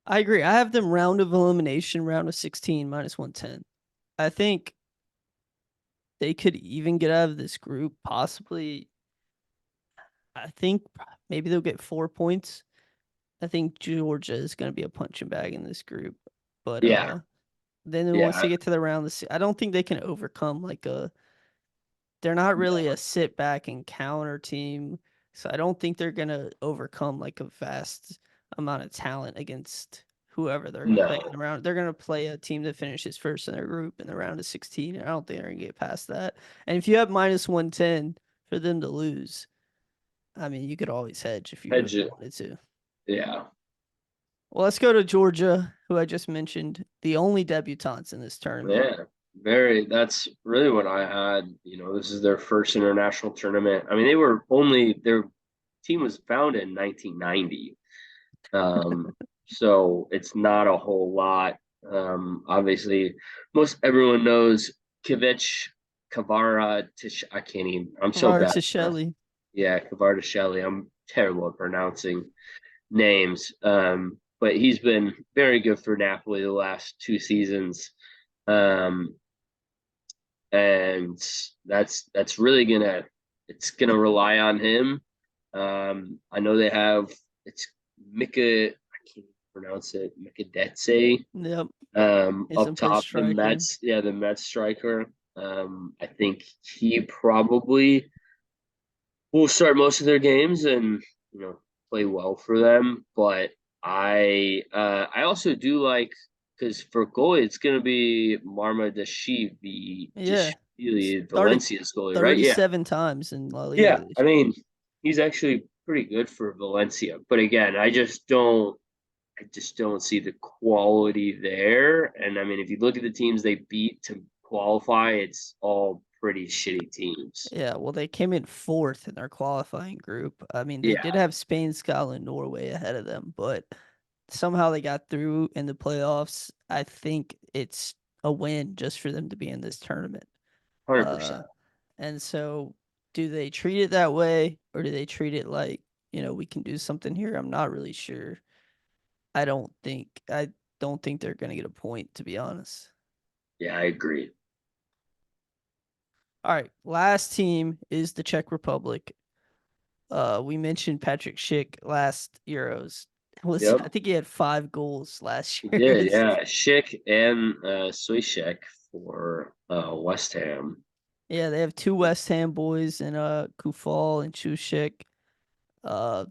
I agree. I have them round of elimination, round of 16, -110. I think they could even get out of this group, possibly. I think maybe they'll get 4 points. I think Georgia is going to be a punching bag in this group. But Yeah, then once yeah, they get to the round, I don't think they can overcome like a. They're not really a sit back and counter team, so I don't think they're gonna overcome like a vast amount of talent against whoever they're gonna play in the no, round. They're gonna play a team that finishes first in their group in the round of 16. I don't think they're gonna get past that. And if you have -110 for them to lose, I mean, you could always hedge if you really hedge it. wanted to. Yeah, Well, let's go to Georgia, who I just mentioned, the only debutantes in this tournament. yeah. Very. That's really what I had. This is their first international tournament. I mean, their team was founded in 1990. So it's not a whole lot. Obviously, most everyone knows Kivich, Kavara. I can't even. I'm so bad. Vartashelli. Yeah, Kvaratskhelia. I'm terrible at pronouncing names. But he's been very good for Napoli the last 2 seasons. Um, and that's really gonna rely on him. I know they have it's Mika. I can't pronounce it. Mikadetse. Yep. Up Isn't play top, the striker. Mets. Yeah, the Mets striker. I think he probably will start most of their games and play well for them. But I also do like because for goalie it's gonna be Yeah. Started Valencia's goalie, right? Yeah, 37 times in La yeah. Liga this I year. mean, he's actually pretty good for Valencia, but again, I just don't see the quality there. And I mean, if you look at the teams they beat to qualify, it's all pretty shitty teams. Yeah, well, they came in fourth in their qualifying group. I mean, they did Yeah, have Spain, Scotland, Norway ahead of them, but somehow they got through in the playoffs. I think it's a win just for them to be in this tournament. 100%. Uh, and so do they treat it that way or do they treat it like, we can do something here? I'm not really sure. I don't think they're going to get a point, to be honest. Yeah, I agree. All right, last team is the Czech Republic. We mentioned Patrick Schick last Euros. Listen, I Yep, think he had 5 goals last he year. did. Yeah, Schick and Swiecek for West Ham. Yeah, they have two West Ham boys and Kufal and Chushik.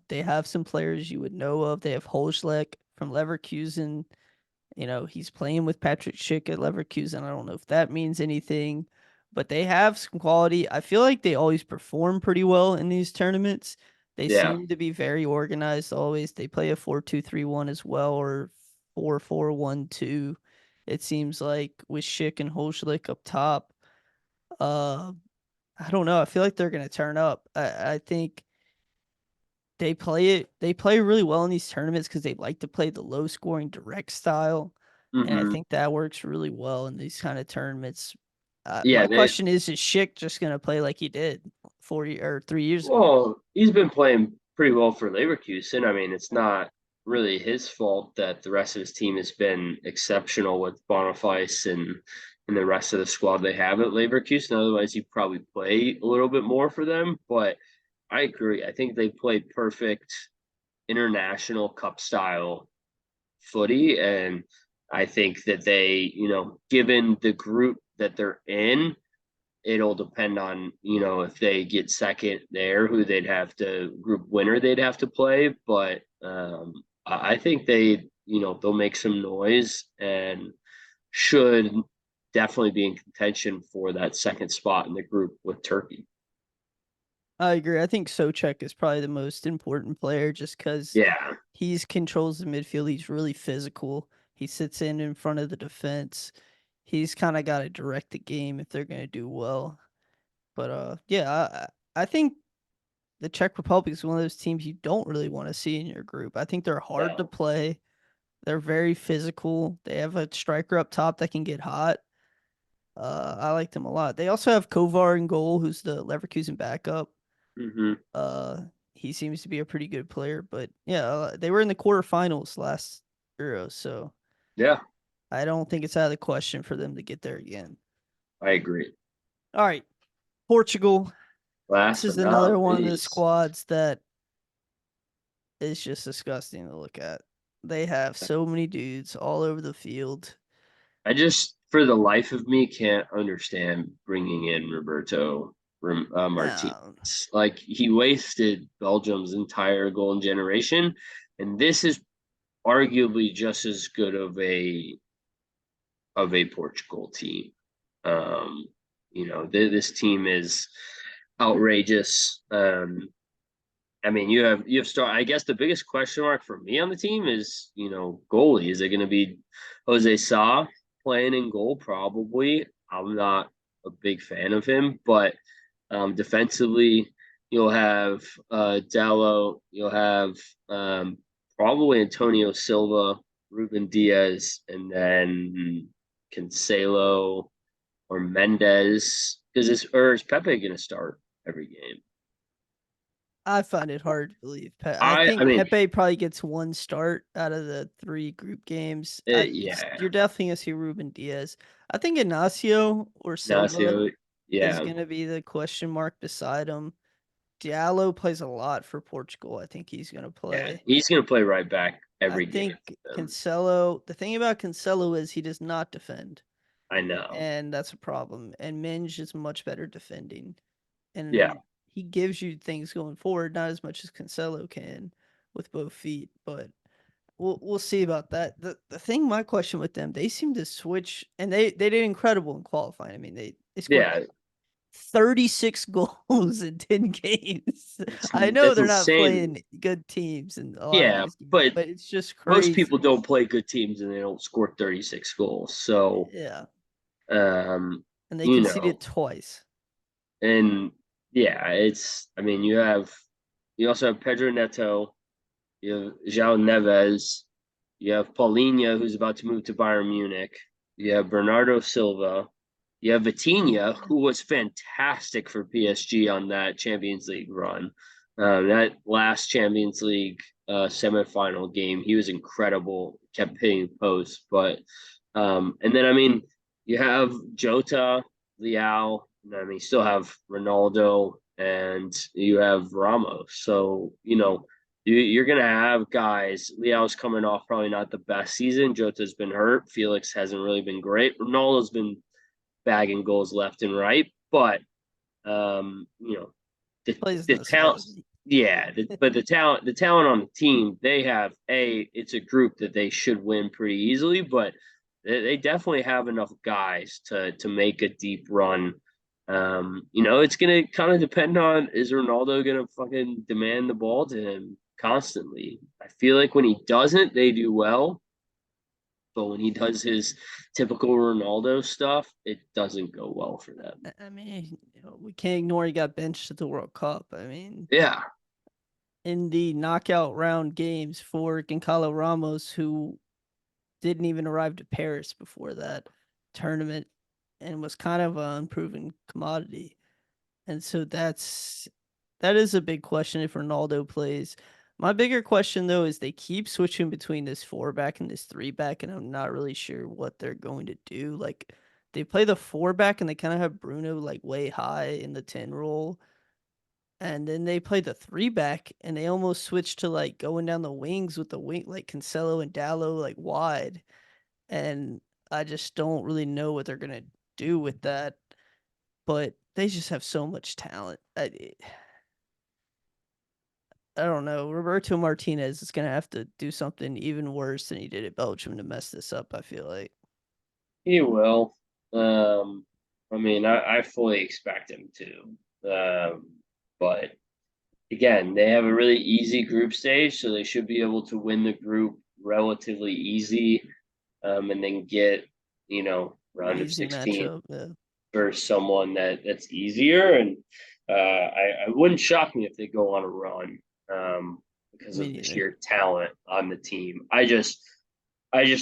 They have some players you would know of. They have Holzlek from Leverkusen. He's playing with Patrick Schick at Leverkusen. I don't know if that means anything, but they have some quality. I feel like they always perform pretty well in these tournaments. They Yeah, seem to be very organized always. They play a 4-2-3-1 as well, or 4-4-1-2. It seems like with Schick and Holschlik up top. Uh, I don't know. I feel like they're gonna turn up. I think they play really well in these tournaments because they like to play the low scoring direct style, and I hmm think that works really well in these kind of tournaments. yeah. My question is Schick just gonna play like he did 3 years ago? He's been playing pretty well for Leverkusen. I mean, it's not really his fault that the rest of his team has been exceptional with Boniface and the rest of the squad they have at Leverkusen. Otherwise, he'd probably play a little bit more for them. But I agree. I think they play perfect international cup style footy. And I think that given the group that they're in, it'll depend on, if they get second there, who they'd have to group winner they'd have to play. But I think they'll make some noise and should definitely be in contention for that second spot in the group with Turkey. I agree. I think Socek is probably the most important player just because Yeah. he's controls the midfield. He's really physical. He sits in front of the defense. He's kind of got to direct the game if they're going to do well. But yeah, I think the Czech Republic is one of those teams you don't really want to see in your group. I think they're hard to No. play. They're very physical. They have a striker up top that can get hot. I like them a lot. They also have Kovar in goal, who's the Leverkusen backup. Hmm. Uh, he seems to be a pretty good player. But yeah, they were in the quarterfinals last Euro, so Yeah, I don't think it's out of the question for them to get there again. I agree. All right, Portugal. This Last is but another not one of the least, squads that is just disgusting to look at. They have so many dudes all over the field. I just, for the life of me, can't understand bringing in Roberto Martinez. Um, Like, he wasted Belgium's entire golden generation, and this is arguably just as good of a Portugal team. Um, this team is outrageous. I mean, you have start. I guess the biggest question mark for me on the team is, goalie. Is it going to be Jose Sa playing in goal? Probably. I'm not a big fan of him, but defensively, you'll have Dallo. You'll have probably Antonio Silva, Ruben Diaz, and then Cancelo or Mendez. Is Pepe going to start every game? I find it hard to believe. I I think mean, Pepe probably gets one start out of the 3 group games. yeah, You're definitely gonna see Ruben Diaz. I think Ignacio or Silva Ignacio, is yeah, gonna be the question mark beside him. Diallo plays a lot for Portugal. I think he's gonna yeah. play. He's gonna play right back I every game think for them. Cancelo. The thing about Cancelo is he does not defend, I know. and that's a problem. And Minge is much better defending, Yeah, and he gives you things going forward, not as much as Cancelo can with both feet. But we'll see about that. The thing, my question with them, they seem to switch, and they did incredible in qualifying. I mean, they scored yeah. 36 goals in 10 games. It's I know that's they're not insane. playing good teams in a lot of Yeah, these games, but but it's just most people crazy. don't play good teams and they don't score 36 goals. So, Yeah, um, and they you conceded know, twice. and yeah, I mean, you also have Pedro Neto, you have João Neves, you have Paulinho, who's about to move to Bayern Munich, you have Bernardo Silva, you have Vitinha, who was fantastic for PSG on that Champions League run. That last Champions League semifinal game, he was incredible, kept hitting posts. But and then I mean, you have Jota, Leao, and I mean, you still have Ronaldo, and you have Ramos. So you're gonna have guys. Leao's coming off probably not the best season. Jota's been hurt. Felix hasn't really been great. Ronaldo's been bagging goals left and right. But the Plays in the the talent, Saudi. yeah. But the talent on the team, they have it's a group that they should win pretty easily. But they definitely have enough guys to make a deep run. It's gonna kind of depend on, is Ronaldo gonna fucking demand the ball to him constantly? I feel like when he doesn't, they do well. But when he does his typical Ronaldo stuff, it doesn't go well for them. I mean, we can't ignore he got benched at the World Cup. I mean, Yeah, in the knockout round games for Giancarlo Ramos, who didn't even arrive to Paris before that tournament and was kind of an unproven commodity. And so that is a big question if Ronaldo plays. My bigger question though is they keep switching between this 4 back and this 3 back, and I'm not really sure what they're going to do. Like they play the 4 back and they kind of have Bruno like way high in the 10 role. And then they play the 3 back and they almost switch to like going down the wings with the wing like Cancelo and Dallo like wide. And I just don't really know what they're gonna do with that. But they just have so much talent. I don't know. Roberto Martinez is gonna have to do something even worse than he did at Belgium to mess this up, I feel like. He will. Um, I mean, I fully expect him to. But again, they have a really easy group stage, so they should be able to win the group relatively easy, and then get, An round of easy 16 matchup. Yeah. for someone that's easier. And I wouldn't shock me if they go on a run, because Me of the neither. sheer talent on the team. I just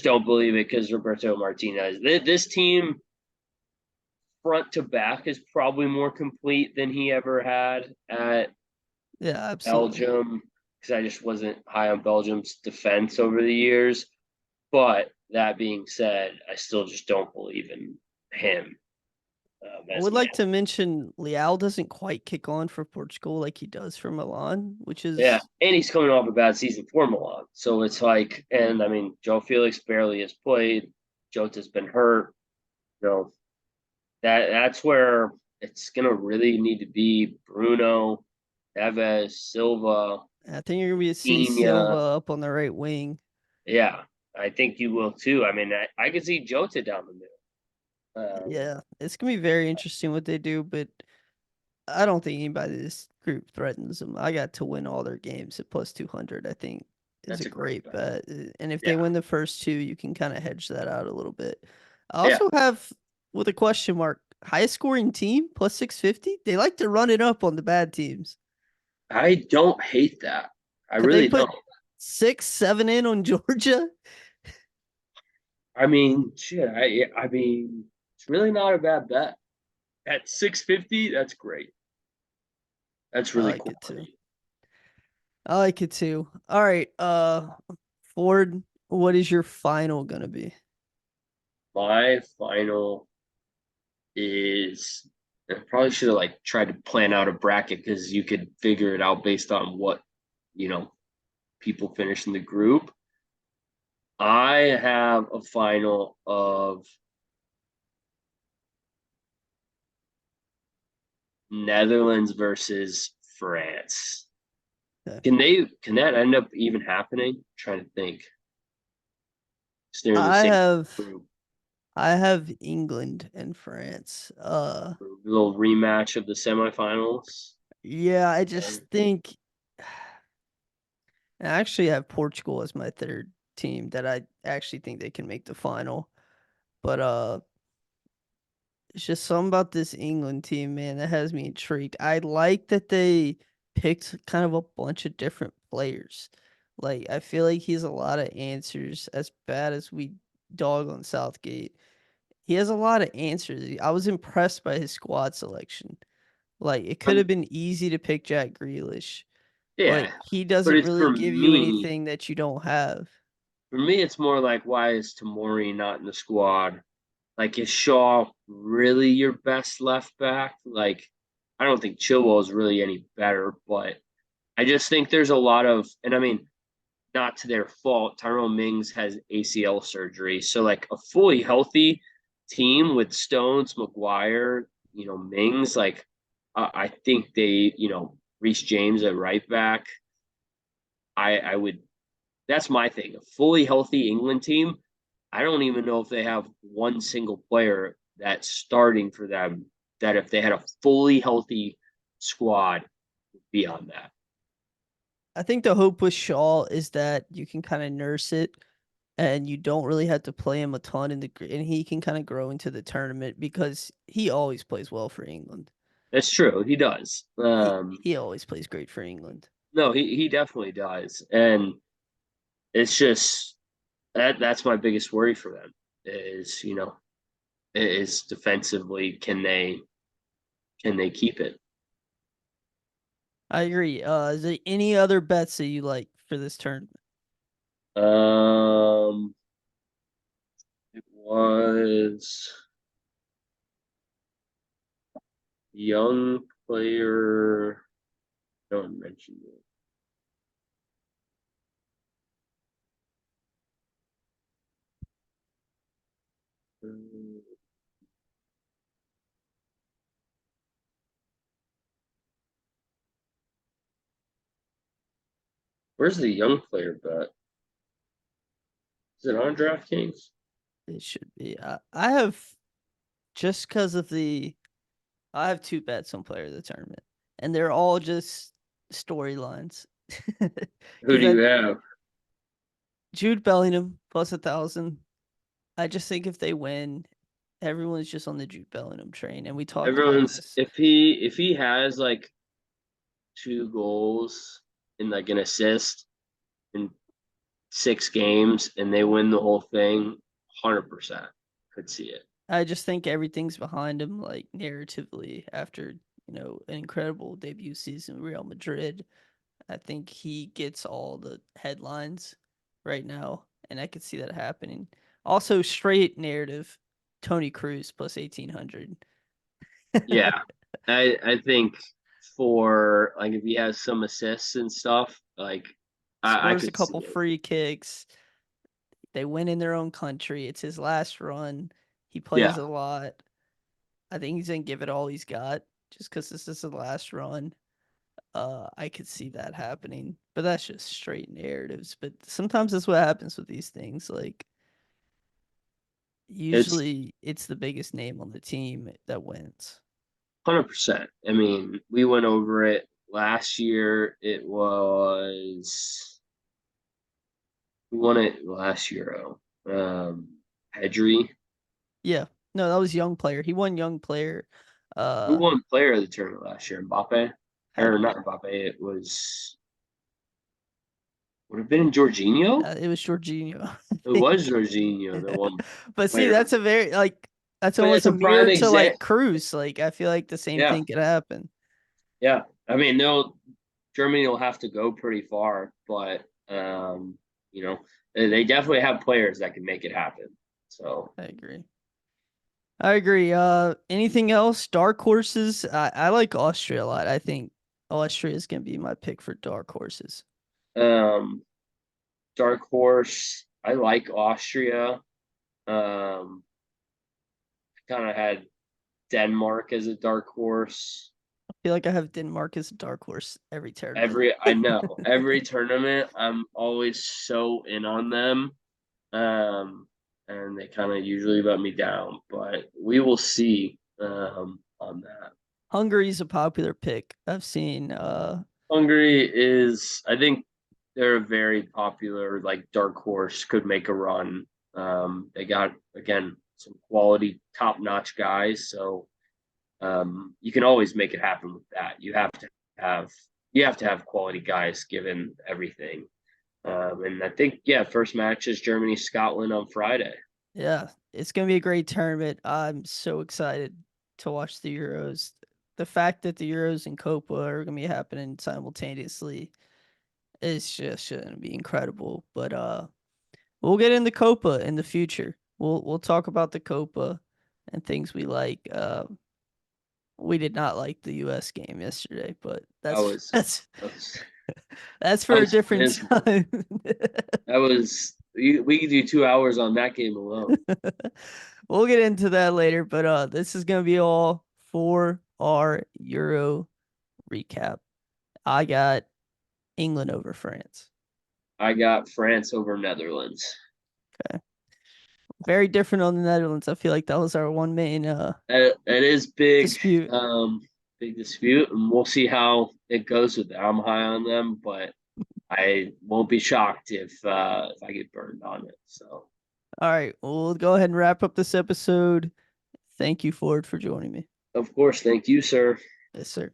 don't believe it because Roberto Martinez. This team front to back is probably more complete than he ever had at Yeah, absolutely. Belgium, because I just wasn't high on Belgium's defense over the years. But that being said, I still just don't believe in him, I as would my like to mention Leal doesn't quite kick on for Portugal like he does for Milan, which yeah. is And he's coming off a bad season for Milan, so it's like, and I mean, Joe Felix barely has played. Jota's been hurt. You know that's where it's gonna really need to be Bruno, Neves, Silva, I think you're gonna be see Silva Ina. up on the right wing. Yeah, I think you will too. I mean, I could see Jota down the middle. Yeah, it's gonna be very interesting what they do, but I don't think anybody in this group threatens them. I got to win all their games at plus 200. I think is a That's a great great bet. bet. And if they Yeah, win the first two, you can kind of hedge that out a little bit. I yeah. also have, with a question mark, highest scoring team plus 650. They like to run it up on the bad teams. I don't hate that. I Could they really put don't. 6, 7 in on Georgia? I mean, shit. I mean, it's really not a bad bet. At 650, that's great. That's I really like cool it too. money. I like it too. All right, Ford, what is your final gonna be? My final is, I probably should have like tried to plan out a bracket because you could figure it out based on what, you know, people finish in the group. I have a final of Netherlands versus France. Okay. Can that end up even happening? I'm trying to think. 'Cause they're in the I same have group. I have England and France. A little rematch of the semifinals. Yeah, I just Okay. think I actually have Portugal as my third team that I actually think they can make the final. But it's just something about this England team, man, that has me intrigued. I like that they picked kind of a bunch of different players. Like I feel like he's a lot of answers as bad as we dog on Southgate. He has a lot of answers. I was impressed by his squad selection. Like it could have Um, been easy to pick Jack Grealish, but yeah, he but doesn't it's really for give you me. anything that you don't have. For me, it's more like, why is Tamori not in the squad? Like, is Shaw really your best left back? Like, I don't think Chilwell is really any better, but I just think there's a lot of, and I mean, not to their fault. Tyrone Mings has ACL surgery, so like a fully healthy team with Stones, Maguire, Mings, like I think they, Reece James at right back. I would. That's my thing. A fully healthy England team. I don't even know if they have one single player that's starting for them that if they had a fully healthy squad would be on that. I think the hope with Shaw is that you can kind of nurse it and you don't really have to play him a ton and he can kind of grow into the tournament because he always plays well for England. That's true. He does. He always plays great for England. No, he definitely does. And it's just that's my biggest worry for them is, is defensively, can they keep it? I agree. Is there any other bets that you like for this tournament? Um it was young player, no one mentioned it. Where's the young player bet? Is it on DraftKings? It should be. I have just because of the. I have two bets on player of the tournament, and they're all just storylines. Who Because do I you have? Jude Bellingham plus 1,000. I just think if they win, everyone's just on the Jude Bellingham train, and we talked about Everyone's this. if he has like 2 goals and like an assist in 6 games and they win the whole thing, 100% could see it. I just think everything's behind him, like narratively, after an incredible debut season with Real Madrid. I think he gets all the headlines right now, and I could see that happening. Also, straight narrative, Tony Cruz plus 1,800. Yeah, I think for like if he has some assists and stuff, like I Scores a could see couple it. free kicks. They win in their own country. It's his last run. He plays Yeah, a lot. I think he's gonna give it all he's got just because this is the last run. I could see that happening, but that's just straight narratives. But sometimes that's what happens with these things. Like it's usually, it's the biggest name on the team that wins. 100%. I mean, we went over it last year. It was who won it last Euro? Pedri. Yeah, no, that was young player. He won young player. Who Uh, won player of the tournament last year? Mbappe? had Or to not be. Mbappe, it was would have been Jorginho? It was Jorginho, I It was think. Jorginho that won But see, player. that's a very like that's But almost it's a a prime mirror to example. like Cruz. Like I feel like the same Yeah, thing could happen. yeah. I mean, they'll Germany will have to go pretty far, but you know, they definitely have players that can make it happen. So I agree. I agree. Anything else? Dark horses. I like Austria a lot. I think Austria is gonna be my pick for dark horses. um dark horse, I like Austria. Um kind of had Denmark as a dark horse. I feel like I have Denmark as a dark horse every tournament. I know every tournament I'm always so in on them. And they kind of usually let me down, but we will see on that. Hungary's a popular pick. I've seen. Hungary is, I think they're a very popular like dark horse, could make a run. They got again some quality top notch guys, so you can always make it happen with that. Have you have to have quality guys given everything. And I think yeah, first match is Germany Scotland on Friday. Yeah, it's gonna be a great tournament. I'm so excited to watch the Euros. The fact that the Euros and Copa are gonna be happening simultaneously is just gonna be incredible. But we'll get into Copa in the future. We'll talk about the Copa and things we like. We did not like the U.S. game yesterday, but That that's was that's that was, that's that for a was different miserable. time. That was we could do 2 hours on that game alone. We'll get into that later, but this is gonna be all for our Euro recap. I got England over France. I got France over Netherlands. Okay. Very different on the Netherlands. I feel like that was our one main It is dispute. big dispute, and we'll see how it goes with it. I'm high on them, but I won't be shocked if I get burned on it. So, All right, we'll go ahead and wrap up this episode. Thank you, Ford, for joining me. of course, thank you, sir. Yes, sir.